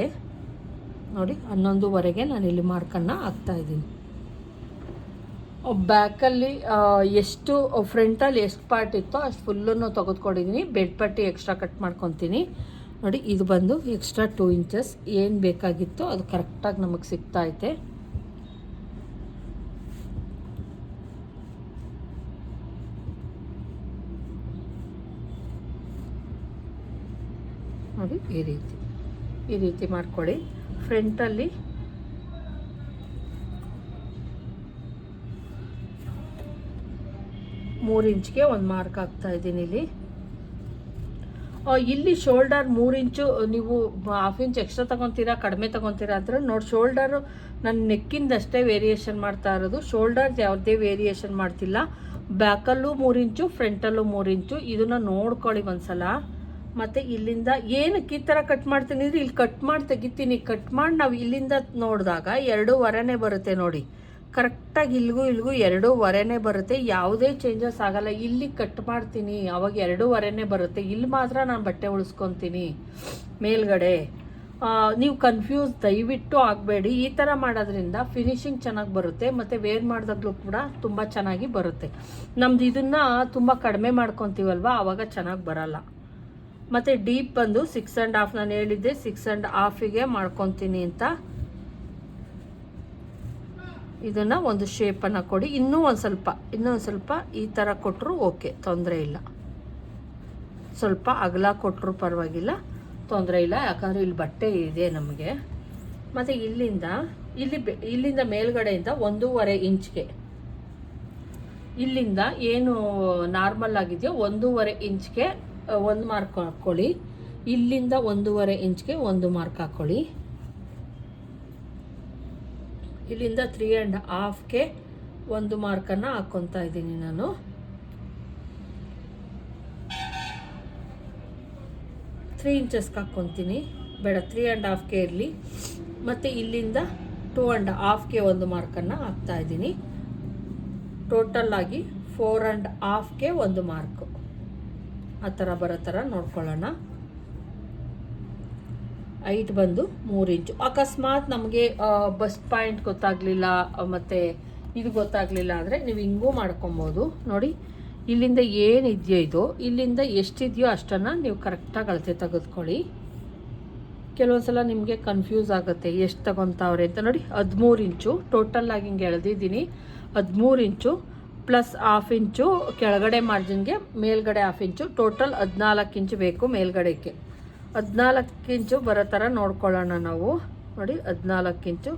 ನೋಡಿ, 11.5ಗೆ ನಾನು ಇಲ್ಲಿ ಮಾರ್ಕನ್ನು ಹಾಕ್ತಾಯಿದ್ದೀನಿ. ಬ್ಯಾಕಲ್ಲಿ ಎಷ್ಟು ಫ್ರಂಟಲ್ಲಿ ಎಷ್ಟು ಪಾರ್ಟ್ ಇತ್ತೋ ಅಷ್ಟು ಫುಲ್ಲನ್ನು ತೆಗೆದುಕೊಂಡಿದ್ದೀನಿ. ಬೆಡ್ ಪಟ್ಟಿ ಎಕ್ಸ್ಟ್ರಾ ಕಟ್ ಮಾಡ್ಕೊತೀನಿ. ನೋಡಿ ಇದು ಬಂದು ಎಕ್ಸ್ಟ್ರಾ 2 ಇಂಚಸ್ ಏನು ಬೇಕಾಗಿತ್ತೋ ಅದು ಕರೆಕ್ಟಾಗಿ ನಮಗೆ ಸಿಗ್ತಾಯಿದೆ. ನೋಡಿ ಈ ರೀತಿ ಮಾಡ್ಕೊಳ್ಳಿ. ಫ್ರಂಟಲ್ಲಿ ಮೂರು ಇಂಚ್ಗೆ ಒಂದು ಮಾರ್ಕ್ ಹಾಕ್ತಾ ಇದ್ದೀನಿ. ಇಲ್ಲಿ ಶೋಲ್ಡರ್ 3 ಇಂಚು ನೀವು 1/2 ಇಂಚ್ ಎಕ್ಸ್ಟ್ರಾ ತೊಗೊತೀರಾ, ಕಡಿಮೆ ತೊಗೊತೀರಾ ಅಂದರೆ ನೋಡಿ. ಶೋಲ್ಡರು ನಾನು ನೆಕ್ಕಿಂದಷ್ಟೇ ವೇರಿಯೇಷನ್ ಮಾಡ್ತಾ ಇರೋದು, ಶೋಲ್ಡರ್ ಯಾವುದೇ ವೇರಿಯೇಷನ್ ಮಾಡ್ತಿಲ್ಲ. ಬ್ಯಾಕಲ್ಲೂ 3 ಇಂಚು, ಫ್ರಂಟಲ್ಲೂ 3 ಇಂಚು. ಇದನ್ನು ನೋಡ್ಕೊಳ್ಳಿ ಒಂದ್ಸಲ. ಮತ್ತು ಇಲ್ಲಿಂದ ಏನಕ್ಕೆ ಈ ಥರ ಕಟ್ ಮಾಡ್ತೀನಿ ಅಂದರೆ, ಇಲ್ಲಿ ಕಟ್ ಮಾಡಿ ತೆಗಿತೀನಿ. ಕಟ್ ಮಾಡಿ ನಾವು ಇಲ್ಲಿಂದ ನೋಡಿದಾಗ 2.5ನೇ ಬರುತ್ತೆ ನೋಡಿ. ಕರೆಕ್ಟಾಗಿ ಇಲ್ಲಿಗೂ 2.5ನೇ ಬರುತ್ತೆ. ಯಾವುದೇ ಚೇಂಜಸ್ ಆಗಲ್ಲ. ಇಲ್ಲಿ ಕಟ್ ಮಾಡ್ತೀನಿ ಅವಾಗ 2.5ನೇ ಬರುತ್ತೆ. ಇಲ್ಲಿ ಮಾತ್ರ ನಾನು ಬಟ್ಟೆ ಉಳಿಸ್ಕೊತೀನಿ ಮೇಲ್ಗಡೆ. ನೀವು ಕನ್ಫ್ಯೂಸ್ ದಯವಿಟ್ಟು ಆಗಬೇಡಿ. ಈ ಥರ ಮಾಡೋದ್ರಿಂದ ಫಿನಿಶಿಂಗ್ ಚೆನ್ನಾಗಿ ಬರುತ್ತೆ, ಮತ್ತು ವೇರ್ ಮಾಡಿದಾಗಲೂ ಕೂಡ ತುಂಬ ಚೆನ್ನಾಗಿ ಬರುತ್ತೆ. ನಮ್ದು ಇದನ್ನು ತುಂಬ ಕಡಿಮೆ ಮಾಡ್ಕೊತೀವಲ್ವ, ಆವಾಗ ಚೆನ್ನಾಗಿ ಬರಲ್ಲ. ಮತ್ತು ಡೀಪ್ ಬಂದು 6.5 ನಾನು ಹೇಳಿದ್ದೆ, 6.5ಗೆ ಮಾಡ್ಕೊತೀನಿ ಅಂತ. ಇದನ್ನು ಒಂದು ಶೇಪನ್ನು ಕೊಡಿ. ಇನ್ನೂ ಒಂದು ಸ್ವಲ್ಪ ಈ ಥರ ಕೊಟ್ಟರು ಓಕೆ, ತೊಂದರೆ ಇಲ್ಲ. ಸ್ವಲ್ಪ ಅಗಲ ಕೊಟ್ಟರು ಪರವಾಗಿಲ್ಲ, ತೊಂದರೆ ಇಲ್ಲ. ಯಾಕಂದರೆ ಇಲ್ಲಿ ಬಟ್ಟೆ ಇದೆ ನಮಗೆ. ಮತ್ತು ಇಲ್ಲಿಂದ ಮೇಲ್ಗಡೆಯಿಂದ 1.5 ಇಂಚ್ಗೆ, ಇಲ್ಲಿಂದ ಏನು ನಾರ್ಮಲ್ ಆಗಿದೆಯೋ 1.5 ಇಂಚ್ಗೆ ಒಂದು ಮಾರ್ಕ್ ಹಾಕ್ಕೊಳ್ಳಿ. ಇಲ್ಲಿಂದ 1.5 ಇಂಚ್ಗೆ ಒಂದು ಮಾರ್ಕ್ ಹಾಕ್ಕೊಳ್ಳಿ. ಇಲ್ಲಿಂದ 3.5ಗೆ ಒಂದು ಮಾರ್ಕನ್ನು ಹಾಕ್ಕೊತಾ ಇದ್ದೀನಿ ನಾನು. ತ್ರೀ ಇಂಚಸ್ಗೆ ಹಾಕ್ಕೊತೀನಿ, ಬೇಡ 3.5ಗೆ ಇರಲಿ. ಮತ್ತು ಇಲ್ಲಿಂದ 2.5ಗೆ ಒಂದು ಮಾರ್ಕನ್ನು ಹಾಕ್ತಾ ಇದ್ದೀನಿ. ಟೋಟಲ್ ಆಗಿ 4.5ಗೆ ಒಂದು ಮಾರ್ಕು. ಆ ಥರ ಬರೋ ಥರ ನೋಡ್ಕೊಳ್ಳೋಣ. ಹೈಟ್ ಬಂದು 3 ಇಂಚು. ಅಕಸ್ಮಾತ್ ನಮಗೆ ಬಸ್ಟ್ ಪಾಯಿಂಟ್ ಗೊತ್ತಾಗಲಿಲ್ಲ ಮತ್ತು ಇದು ಗೊತ್ತಾಗಲಿಲ್ಲ ಅಂದರೆ ನೀವು ಹಿಂಗೂ ಮಾಡ್ಕೊಬೋದು. ನೋಡಿ ಇಲ್ಲಿಂದ ಏನಿದೆಯೋ ಇದು, ಇಲ್ಲಿಂದ ಎಷ್ಟಿದೆಯೋ ಅಷ್ಟನ್ನು ನೀವು ಕರೆಕ್ಟಾಗಿ ಅಳತೆ ತೆಗೆದುಕೊಳ್ಳಿ. ಕೆಲವೊಂದು ಸಲ ನಿಮಗೆ ಕನ್ಫ್ಯೂಸ್ ಆಗುತ್ತೆ ಎಷ್ಟು ತಗೊತಾವ್ರೆ ಅಂತ. ನೋಡಿ 13 ಇಂಚು ಟೋಟಲ್ಲಾಗಿ ಹಿಂಗೆ ಎಳೆದಿದ್ದೀನಿ. 13 ಇಂಚು ಪ್ಲಸ್ 1/2 ಇಂಚು ಕೆಳಗಡೆ ಮಾರ್ಜಿನ್ಗೆ, ಮೇಲ್ಗಡೆ 1/2 ಇಂಚು, ಟೋಟಲ್ 14 ಇಂಚು ಬೇಕು ಮೇಲ್ಗಡೆಗೆ. 14 ಇಂಚು ಬರೋ ಥರ ನೋಡ್ಕೊಳ್ಳೋಣ ನಾವು. ನೋಡಿ 14 ಇಂಚು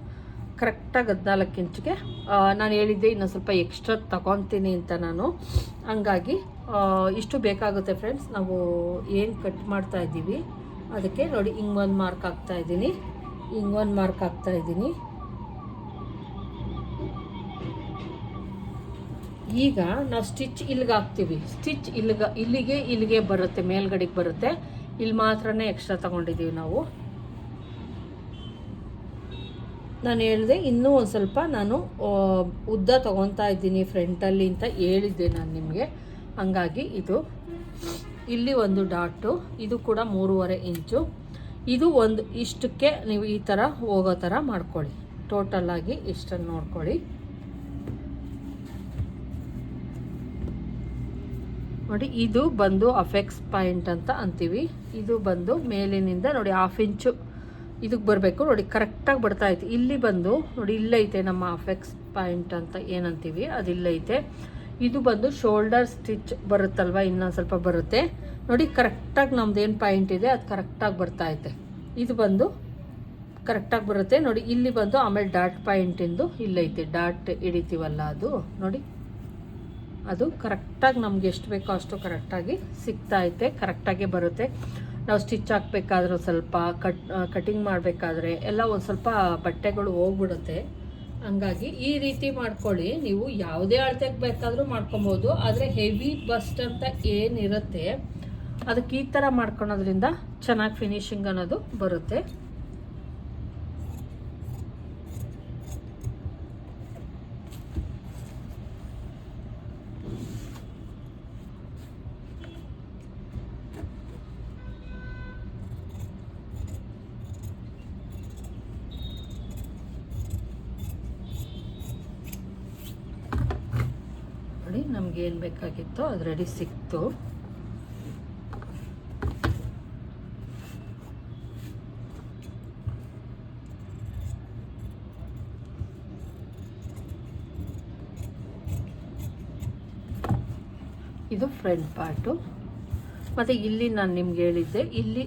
ಕರೆಕ್ಟಾಗಿ 14 ಇಂಚಿಗೆ ನಾನು ಹೇಳಿದ್ದೆ ಇನ್ನೊಂದು ಸ್ವಲ್ಪ ಎಕ್ಸ್ಟ್ರಾ ತಗೊತೀನಿ ಅಂತ ನಾನು. ಹಂಗಾಗಿ ಇಷ್ಟು ಬೇಕಾಗುತ್ತೆ ಫ್ರೆಂಡ್ಸ್. ನಾವು ಏನು ಕಟ್ ಮಾಡ್ತಾ ಇದ್ದೀವಿ ಅದಕ್ಕೆ ನೋಡಿ ಹಿಂಗೊಂದು ಮಾರ್ಕ್ ಹಾಕ್ತಾ ಇದ್ದೀನಿ, ಹಿಂಗೊಂದು ಮಾರ್ಕ್ ಹಾಕ್ತಾ ಇದ್ದೀನಿ. ಈಗ ನಾವು ಸ್ಟಿಚ್ ಇಲ್ಲಿಗೆ ಹಾಕ್ತೀವಿ. ಸ್ಟಿಚ್ ಇಲ್ಲಿಗೆ ಬರುತ್ತೆ, ಮೇಲ್ಗಡೆಗೆ ಬರುತ್ತೆ. ಇಲ್ಲಿ ಮಾತ್ರನೇ ಎಕ್ಸ್ಟ್ರಾ ತಗೊಂಡಿದ್ದೀವಿ ನಾವು. ನಾನು ಹೇಳಿದೆ ಇನ್ನೂ ಒಂದು ಸ್ವಲ್ಪ ನಾನು ಉದ್ದ ತೊಗೊತಾ ಇದ್ದೀನಿ ಫ್ರಂಟಲ್ಲಿ ಅಂತ ಹೇಳಿದ್ದೆ ನಾನು ನಿಮಗೆ. ಹಂಗಾಗಿ ಇದು ಇಲ್ಲಿ ಒಂದು ಡಾಟು, ಇದು ಕೂಡ 3.5 ಇಂಚು. ಇದು ಒಂದು ಇಷ್ಟಕ್ಕೆ ನೀವು ಈ ಥರ ಹೋಗೋ ಥರ ಮಾಡ್ಕೊಳ್ಳಿ. ಟೋಟಲಾಗಿ ಇಷ್ಟನ್ನು ನೋಡ್ಕೊಳ್ಳಿ. ನೋಡಿ, ಇದು ಬಂದು ಅಫೆಕ್ಸ್ ಪಾಯಿಂಟ್ ಅಂತ ಅಂತೀವಿ. ಇದು ಬಂದು ಮೇಲಿನಿಂದ ನೋಡಿ 1/2 ಇಂಚು ಇದಕ್ಕೆ ಬರಬೇಕು. ನೋಡಿ ಕರೆಕ್ಟಾಗಿ ಬರ್ತಾಯಿತ್ತು. ಇಲ್ಲಿ ಬಂದು ನೋಡಿ ಇಲ್ಲೈತೆ ನಮ್ಮ ಅಫೆಕ್ಸ್ ಪಾಯಿಂಟ್ ಅಂತ ಏನಂತೀವಿ, ಅದಿಲ್ಲೈತೆ. ಇದು ಬಂದು ಶೋಲ್ಡರ್ ಸ್ಟಿಚ್ ಬರುತ್ತಲ್ವ, ಇನ್ನೊಂದು ಸ್ವಲ್ಪ ಬರುತ್ತೆ ನೋಡಿ. ಕರೆಕ್ಟಾಗಿ ನಮ್ದೇನು ಪಾಯಿಂಟ್ ಇದೆ ಅದು ಕರೆಕ್ಟಾಗಿ ಬರ್ತಾಯಿದೆ. ಇದು ಬಂದು ಕರೆಕ್ಟಾಗಿ ಬರುತ್ತೆ ನೋಡಿ. ಇಲ್ಲಿ ಬಂದು ಆಮೇಲೆ ಡಾಟ್ ಪಾಯಿಂಟಿಂದು ಇಲ್ಲೈತೆ, ಡಾಟ್ ಹಿಡಿತೀವಲ್ಲ ಅದು ನೋಡಿ, ಅದು ಕರೆಕ್ಟಾಗಿ ನಮ್ಗೆ ಎಷ್ಟು ಬೇಕೋ ಅಷ್ಟು ಕರೆಕ್ಟಾಗಿ ಸಿಗ್ತಾಯಿದೆ, ಕರೆಕ್ಟಾಗಿ ಬರುತ್ತೆ. ನಾವು ಸ್ಟಿಚ್ ಹಾಕ್ಬೇಕಾದ್ರೂ ಸ್ವಲ್ಪ ಕಟಿಂಗ್ ಮಾಡಬೇಕಾದ್ರೆ ಎಲ್ಲ ಒಂದು ಸ್ವಲ್ಪ ಬಟ್ಟೆಗಳು ಹೋಗ್ಬಿಡುತ್ತೆ. ಹಂಗಾಗಿ ಈ ರೀತಿ ಮಾಡ್ಕೊಳ್ಳಿ. ನೀವು ಯಾವುದೇ ಅಳತೆಗೆ ಬೇಕಾದರೂ ಮಾಡ್ಕೊಬೋದು. ಆದರೆ ಹೆವಿ ಬಸ್ಟ್ ಅಂತ ಏನಿರುತ್ತೆ ಅದಕ್ಕೆ ಈ ಥರ ಮಾಡ್ಕೊಳೋದ್ರಿಂದ ಚೆನ್ನಾಗಿ ಫಿನಿಶಿಂಗ್ ಅನ್ನೋದು ಬರುತ್ತೆ. ನಮ್ಗೆ ಏನು ಬೇಕಾಗಿತ್ತೋ ಅದು ರೆಡಿ ಸಿಕ್ತು. ಇದು ಫ್ರಂಟ್ ಪಾರ್ಟು. ಮತ್ತು ಇಲ್ಲಿ ನಾನು ನಿಮ್ಗೆ ಹೇಳಿದ್ದೆ, ಇಲ್ಲಿ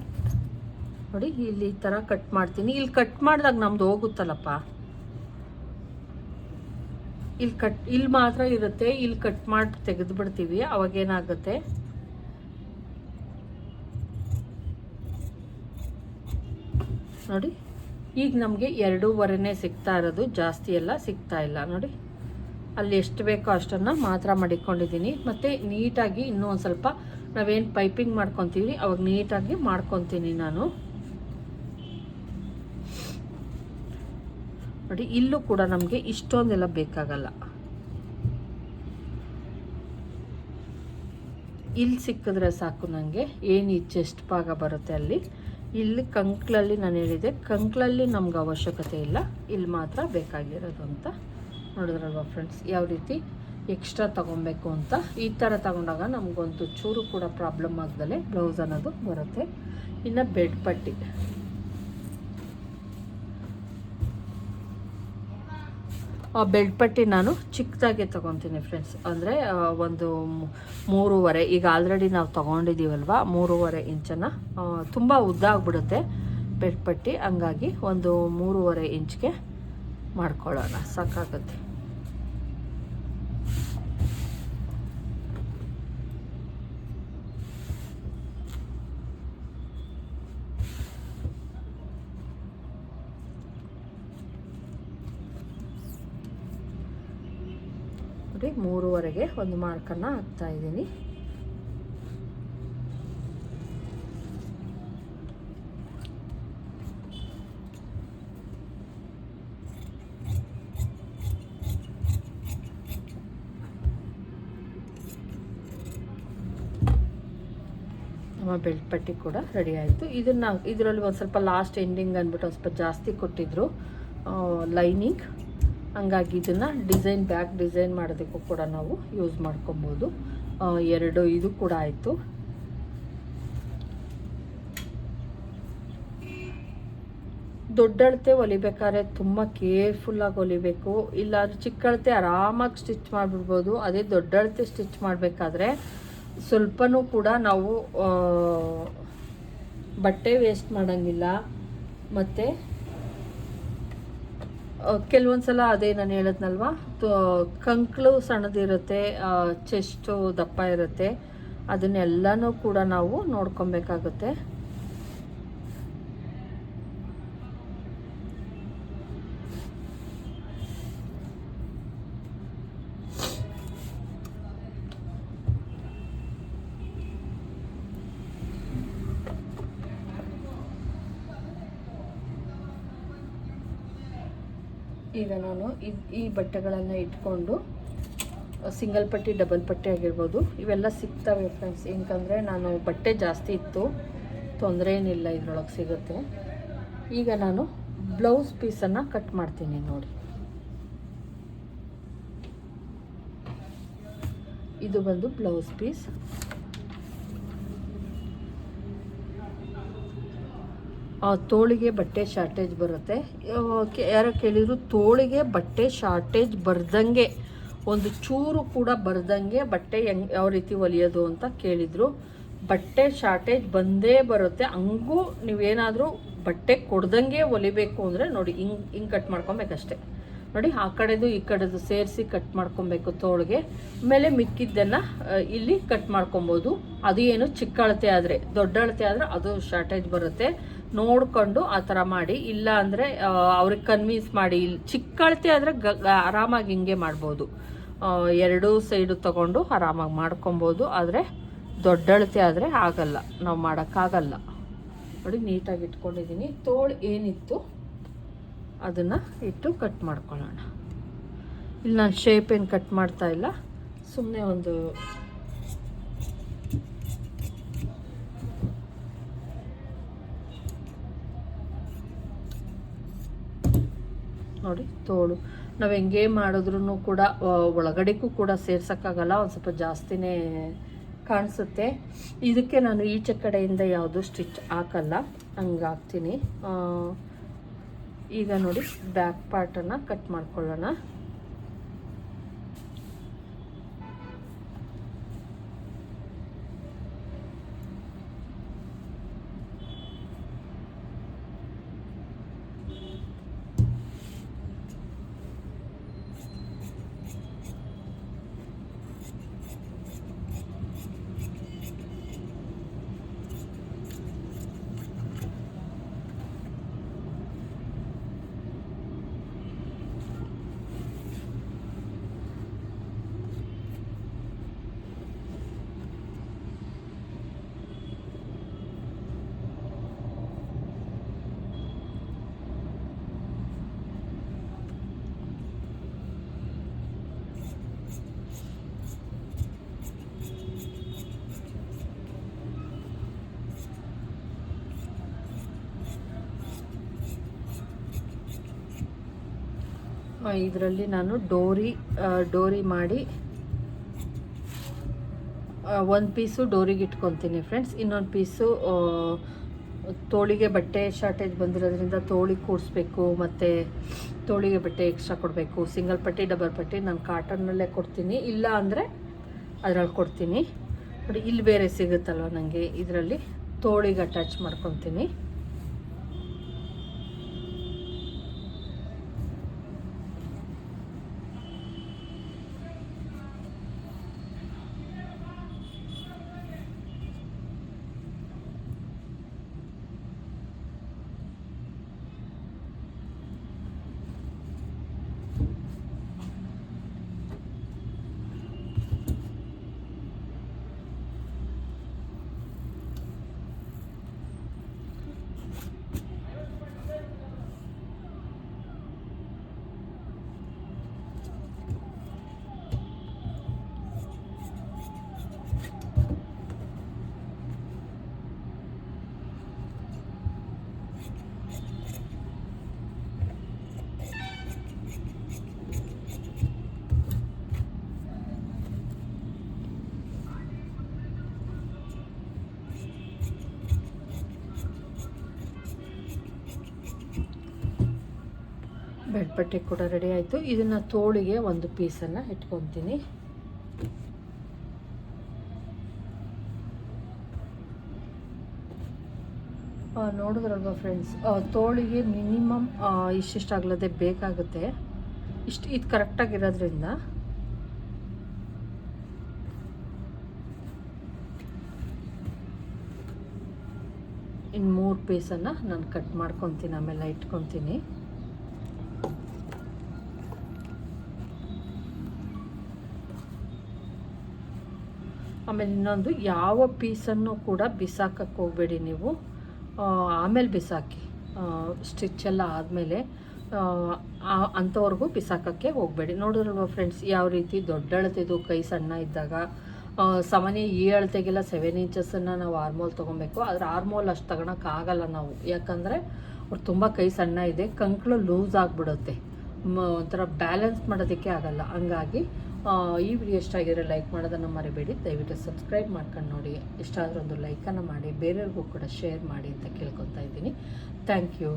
ನೋಡಿ ಇಲ್ಲಿ ಈ ಥರ ಕಟ್ ಮಾಡ್ತೀನಿ. ಇಲ್ಲಿ ಕಟ್ ಮಾಡಿದಾಗ ನಮ್ದು ಹೋಗುತ್ತಲ್ಲಪ್ಪ, ಇಲ್ಲಿ ಮಾತ್ರ ಇರುತ್ತೆ. ಇಲ್ಲಿ ಕಟ್ ಮಾಡಿ ತೆಗೆದು ಬಿಡ್ತೀವಿ. ಅವಾಗೇನಾಗುತ್ತೆ, ನೋಡಿ ಈಗ ನಮಗೆ 2.5 ಸಿಗ್ತಾ ಇರೋದು, ಜಾಸ್ತಿ ಎಲ್ಲ ಸಿಗ್ತಾ ಇಲ್ಲ. ನೋಡಿ ಅಲ್ಲಿ ಎಷ್ಟು ಬೇಕೋ ಅಷ್ಟನ್ನು ಮಾತ್ರ ಮಡಿಕೊಂಡಿದ್ದೀನಿ. ಮತ್ತು ನೀಟಾಗಿ ಇನ್ನೂ ಒಂದು ಸ್ವಲ್ಪ ನಾವೇನು ಪೈಪಿಂಗ್ ಮಾಡ್ಕೊತೀವಿ ಅವಾಗ ನೀಟಾಗಿ ಮಾಡ್ಕೊತೀನಿ ನಾನು. ನೋಡಿ ಇಲ್ಲೂ ಕೂಡ ನಮಗೆ ಇಷ್ಟೊಂದೆಲ್ಲ ಬೇಕಾಗಲ್ಲ. ಇಲ್ಲಿ ಸಿಕ್ಕಿದ್ರೆ ಸಾಕು ನನಗೆ. ಏನು ಈ ಚೆಸ್ಟ್ ಭಾಗ ಬರುತ್ತೆ ಅಲ್ಲಿ, ಇಲ್ಲಿ ಕಂಕ್ಳಲ್ಲಿ ನಾನು ಹೇಳಿದೆ, ಕಂಕ್ಳಲ್ಲಿ ನಮ್ಗೆ ಅವಶ್ಯಕತೆ ಇಲ್ಲ, ಇಲ್ಲಿ ಮಾತ್ರ ಬೇಕಾಗಿರೋದು ಅಂತ. ನೋಡಿದ್ರಲ್ವ ಫ್ರೆಂಡ್ಸ್ ಯಾವ ರೀತಿ ಎಕ್ಸ್ಟ್ರಾ ತೊಗೊಬೇಕು ಅಂತ. ಈ ಥರ ತಗೊಂಡಾಗ ನಮಗೊಂದು ಚೂರು ಕೂಡ ಪ್ರಾಬ್ಲಮ್ ಆಗದಲ್ಲೇ ಬ್ಲೌಸ್ ಅನ್ನೋದು ಬರುತ್ತೆ. ಇನ್ನು ಬೆಡ್ ಪಟ್ಟಿ, ಬೆಡ್ ಪಟ್ಟಿ ನಾನು ಚಿಕ್ಕದಾಗೆ ತೊಗೊತೀನಿ ಫ್ರೆಂಡ್ಸ್. ಅಂದರೆ ಒಂದು 3.5, ಈಗ ಆಲ್ರೆಡಿ ನಾವು ತೊಗೊಂಡಿದ್ದೀವಲ್ವ 3.5 ಇಂಚನ್ನು, ತುಂಬ ಉದ್ದ ಆಗಿಬಿಡುತ್ತೆ ಬೆಡ್ ಪಟ್ಟಿ. ಹಂಗಾಗಿ ಒಂದು 3.5 ಇಂಚ್ಗೆ ಮಾಡ್ಕೊಳ್ಳೋಣ, ಸಾಕಾಗುತ್ತೆ. ನೋಡಿ 3.5ಗೆ ಒಂದು ಮಾರ್ಕನ್ನು ಹಾಕ್ತಾ ಇದ್ದೀನಿ. ನಮ್ಮ ಬೆಲ್ಟ್ ಪಟ್ಟಿ ಕೂಡ ರೆಡಿ ಆಯಿತು. ಇದನ್ನು ಇದರಲ್ಲಿ ಒಂದು ಸ್ವಲ್ಪ ಲಾಸ್ಟ್ ಎಂಡಿಂಗ್ ಅಂದ್ಬಿಟ್ಟು ಒಂದು ಸ್ವಲ್ಪ ಜಾಸ್ತಿ ಕೊಟ್ಟಿದ್ರು ಲೈನಿಂಗ್. ಹಂಗಾಗಿ ಇದನ್ನು ಡಿಸೈನ್, ಬ್ಯಾಕ್ ಡಿಸೈನ್ ಮಾಡೋದಕ್ಕೂ ಕೂಡ ನಾವು ಯೂಸ್ ಮಾಡ್ಕೊಬೋದು. 2 ಇದು ಕೂಡ ಆಯಿತು. ದೊಡ್ಡ ಅಳತೆ ಹೊಲಿಬೇಕಾದ್ರೆ ತುಂಬ ಕೇರ್ಫುಲ್ಲಾಗಿ ಹೊಲಿಬೇಕು. ಇಲ್ಲಾಂದರೆ ಚಿಕ್ಕ ಅಳತೆ ಆರಾಮಾಗಿ ಸ್ಟಿಚ್ ಮಾಡಿಬಿಡ್ಬೋದು. ಅದೇ ದೊಡ್ಡ ಅಳತೆ ಸ್ಟಿಚ್ ಮಾಡಬೇಕಾದ್ರೆ ಸ್ವಲ್ಪನೂ ಕೂಡ ನಾವು ಬಟ್ಟೆ ವೇಸ್ಟ್ ಮಾಡೋಂಗಿಲ್ಲ. ಮತ್ತು ಕೆಲವೊಂದು ಸಲ ಅದೇ ನಾನು ಹೇಳಿದ್ನಲ್ವ, ಕಂಕ್ಳು ಸಣ್ಣದಿರುತ್ತೆ, ಚೆಸ್ಟು ದಪ್ಪ ಇರುತ್ತೆ. ಅದನ್ನೆಲ್ಲನೂ ಕೂಡ ನಾವು ನೋಡ್ಕೊಬೇಕಾಗುತ್ತೆ. ಈಗ ನಾನು ಈ ಬಟ್ಟೆಗಳನ್ನು ಇಟ್ಕೊಂಡು ಸಿಂಗಲ್ ಪಟ್ಟಿ ಡಬಲ್ ಪಟ್ಟಿ ಆಗಿರ್ಬೋದು ಇವೆಲ್ಲ ಸಿಗ್ತವೆ ಫ್ರೆಂಡ್ಸ್. ಏನಕಂದರೆ ನಾನು ಬಟ್ಟೆ ಜಾಸ್ತಿ ಇತ್ತು, ತೊಂದರೆ ಏನಿಲ್ಲ, ಇದ್ರೊಳಗೆ ಸಿಗುತ್ತೆ. ಈಗ ನಾನು ಬ್ಲೌಸ್ ಪೀಸನ್ನು ಕಟ್ ಮಾಡ್ತೀನಿ ನೋಡಿ. ಇದು ಬಂದು ಬ್ಲೌಸ್ ಪೀಸ್. ತೋಳಿಗೆ ಬಟ್ಟೆ ಶಾರ್ಟೇಜ್ ಬರುತ್ತೆ. ಯಾರೋ ಕೇಳಿದ್ರು ತೋಳಿಗೆ ಬಟ್ಟೆ ಶಾರ್ಟೇಜ್ ಬರ್ದಂಗೆ, ಒಂದು ಚೂರು ಕೂಡ ಬರ್ದಂಗೆ ಬಟ್ಟೆ ಯಾವ ರೀತಿ ಹೊಲಿಯೋದು ಅಂತ ಕೇಳಿದರು. ಬಟ್ಟೆ ಶಾರ್ಟೇಜ್ ಬಂದೇ ಬರುತ್ತೆ. ಹಂಗೂ ನೀವೇನಾದರೂ ಬಟ್ಟೆ ಕೊಡ್ದಂಗೆ ಹೊಲಿಬೇಕು ಅಂದರೆ ನೋಡಿ, ಹಿಂಗೆ ಕಟ್ ಮಾಡ್ಕೊಬೇಕಷ್ಟೆ ನೋಡಿ. ಆ ಕಡೆದು ಈ ಕಡೆದು ಸೇರಿಸಿ ಕಟ್ ಮಾಡ್ಕೊಬೇಕು ತೋಳಿಗೆ. ಆಮೇಲೆ ಮಿಕ್ಕಿದ್ದನ್ನು ಇಲ್ಲಿ ಕಟ್ ಮಾಡ್ಕೊಬೋದು. ಅದು ಏನು ಚಿಕ್ಕ ಅಳತೆ ಆದರೆ, ದೊಡ್ಡ ಅಳತೆ ಆದರೆ ಅದು ಶಾರ್ಟೇಜ್ ಬರುತ್ತೆ. ನೋಡಿಕೊಂಡು ಆ ಥರ ಮಾಡಿ. ಇಲ್ಲ ಅಂದರೆ ಅವ್ರಿಗೆ ಕನ್ವಿನ್ಸ್ ಮಾಡಿ. ಇಲ್ಲಿ ಚಿಕ್ಕ ಅಳತೆ ಆದರೆ ಆರಾಮಾಗಿ ಹಿಂಗೆ ಮಾಡ್ಬೋದು, ಎರಡೂ ಸೈಡು ತಗೊಂಡು ಆರಾಮಾಗಿ ಮಾಡ್ಕೊಬೋದು. ಆದರೆ ದೊಡ್ಡ ಅಳತೆ ಆದರೆ ಆಗಲ್ಲ, ನಾವು ಮಾಡೋಕ್ಕಾಗಲ್ಲ ನೋಡಿ. ನೀಟಾಗಿ ಇಟ್ಕೊಂಡಿದ್ದೀನಿ. ತೋಳು ಏನಿತ್ತು ಅದನ್ನು ಇಟ್ಟು ಕಟ್ ಮಾಡ್ಕೊಳ್ಳೋಣ. ಇಲ್ಲಿ ನಾನು ಶೇಪ್ ಏನು ಕಟ್ ಮಾಡ್ತಾ ಇಲ್ಲ, ಸುಮ್ಮನೆ ಒಂದು ನೋಡಿ. ತೋಳು ನಾವು ಹೆಂಗೆ ಮಾಡಿದ್ರೂ ಕೂಡ ಒಳಗಡೆಗೂ ಕೂಡ ಸೇರ್ಸೋಕ್ಕಾಗಲ್ಲ, ಒಂದು ಸ್ವಲ್ಪ ಜಾಸ್ತಿನೇ ಕಾಣಿಸುತ್ತೆ. ಇದಕ್ಕೆ ನಾನು ಈಚೆ ಕಡೆಯಿಂದ ಯಾವುದು ಸ್ಟಿಚ್ ಹಾಕಲ್ಲ, ಹಂಗೆ ಹಾಕ್ತೀನಿ. ಈಗ ನೋಡಿ ಬ್ಯಾಕ್ ಪಾರ್ಟನ್ನು ಕಟ್ ಮಾಡ್ಕೊಳ್ಳೋಣ. ಇದರಲ್ಲಿ ನಾನು ಡೋರಿ ಮಾಡಿ ಒಂದು ಪೀಸು ಡೋರಿಗೆ ಇಟ್ಕೊತೀನಿ ಫ್ರೆಂಡ್ಸ್. ಇನ್ನೊಂದು ಪೀಸು ತೋಳಿಗೆ ಬಟ್ಟೆ ಶಾರ್ಟೇಜ್ ಬಂದಿರೋದ್ರಿಂದ ತೋಳಿಗೆ ಕೂಡಿಸ್ಬೇಕು, ಮತ್ತು ತೋಳಿಗೆ ಬಟ್ಟೆ ಎಕ್ಸ್ಟ್ರಾ ಕೊಡಬೇಕು. ಸಿಂಗಲ್ ಪಟ್ಟಿ ಡಬಲ್ ಪಟ್ಟಿ ನಾನು ಕಾಟನ್ನಲ್ಲೇ ಕೊಡ್ತೀನಿ, ಇಲ್ಲ ಅಂದರೆ ಅದರಲ್ಲಿ ಕೊಡ್ತೀನಿ ನೋಡಿ. ಇಲ್ಲಿ ಬೇರೆ ಸಿಗುತ್ತಲ್ವ ನನಗೆ, ಇದರಲ್ಲಿ ತೋಳಿಗೆ ಅಟ್ಯಾಚ್ ಮಾಡ್ಕೊತೀನಿ. ಬೆಡ್ ಪಟ್ಟಿ ಕೂಡ ರೆಡಿ ಆಯಿತು. ಇದನ್ನು ತೋಳಿಗೆ ಒಂದು ಪೀಸನ್ನು ಇಟ್ಕೊತೀನಿ. ನೋಡಿದ್ರಲ್ವ ಫ್ರೆಂಡ್ಸ್, ತೋಳಿಗೆ ಮಿನಿಮಮ್ ಇಷ್ಟಿಷ್ಟಾಗ್ಲದೆ ಬೇಕಾಗುತ್ತೆ. ಇದು ಕರೆಕ್ಟಾಗಿರೋದ್ರಿಂದ ಇನ್ನು 3 ಪೀಸನ್ನು ನಾನು ಕಟ್ ಮಾಡ್ಕೊತೀನಿ, ಆಮೇಲೆ ಇಟ್ಕೊತೀನಿ. ಆಮೇಲೆ ಇನ್ನೊಂದು, ಯಾವ ಪೀಸನ್ನು ಕೂಡ ಬಿಸಾಕಕ್ಕೆ ಹೋಗಬೇಡಿ ನೀವು. ಆಮೇಲೆ ಬಿಸಾಕಿ, ಸ್ಟಿಚ್ಚೆಲ್ಲ ಆದಮೇಲೆ ಅಂಥವ್ರಿಗೂ ಬಿಸಾಕೋಕ್ಕೆ ಹೋಗಬೇಡಿ. ನೋಡಿದ್ರಲ್ವ ಫ್ರೆಂಡ್ಸ್, ಯಾವ ರೀತಿ ದೊಡ್ಡ ಅಳತೆದು ಕೈ ಸಣ್ಣ ಇದ್ದಾಗ ಸಾಮಾನ್ಯ ಈ ಅಳತೆಗೆಲ್ಲ 7 ಇಂಚಸ್ಸನ್ನು ನಾವು ಆರ್ಮೋಲ್ ತೊಗೊಬೇಕು. ಆದರೆ ಆರ್ಮೋಲ್ ಅಷ್ಟು ತಗೊಳಕ್ಕಾಗಲ್ಲ ನಾವು, ಯಾಕಂದರೆ ಅವ್ರು ತುಂಬ ಕೈ ಸಣ್ಣ ಇದೆ, ಕಂಕಳು ಲೂಸ್ ಆಗಿಬಿಡುತ್ತೆ, ಒಂಥರ ಬ್ಯಾಲೆನ್ಸ್ ಮಾಡೋದಕ್ಕೆ ಆಗಲ್ಲ. ಹಂಗಾಗಿ ಈ ವಿಡಿಯೋ ಇಷ್ಟ ಆಗಿರೋ ಲೈಕ್ ಮಾಡೋದನ್ನು ಮರಿಬೇಡಿ. ದಯವಿಟ್ಟು ಸಬ್ಸ್ಕ್ರೈಬ್ ಮಾಡ್ಕೊಂಡು ನೋಡಿ. ಇಷ್ಟ ಆದರೆ ಒಂದು ಲೈಕನ್ನು ಮಾಡಿ, ಬೇರೆಯವ್ರಿಗೂ ಕೂಡ ಶೇರ್ ಮಾಡಿ ಅಂತ ಕೇಳ್ಕೊತಾ ಇದ್ದೀನಿ. Thank you.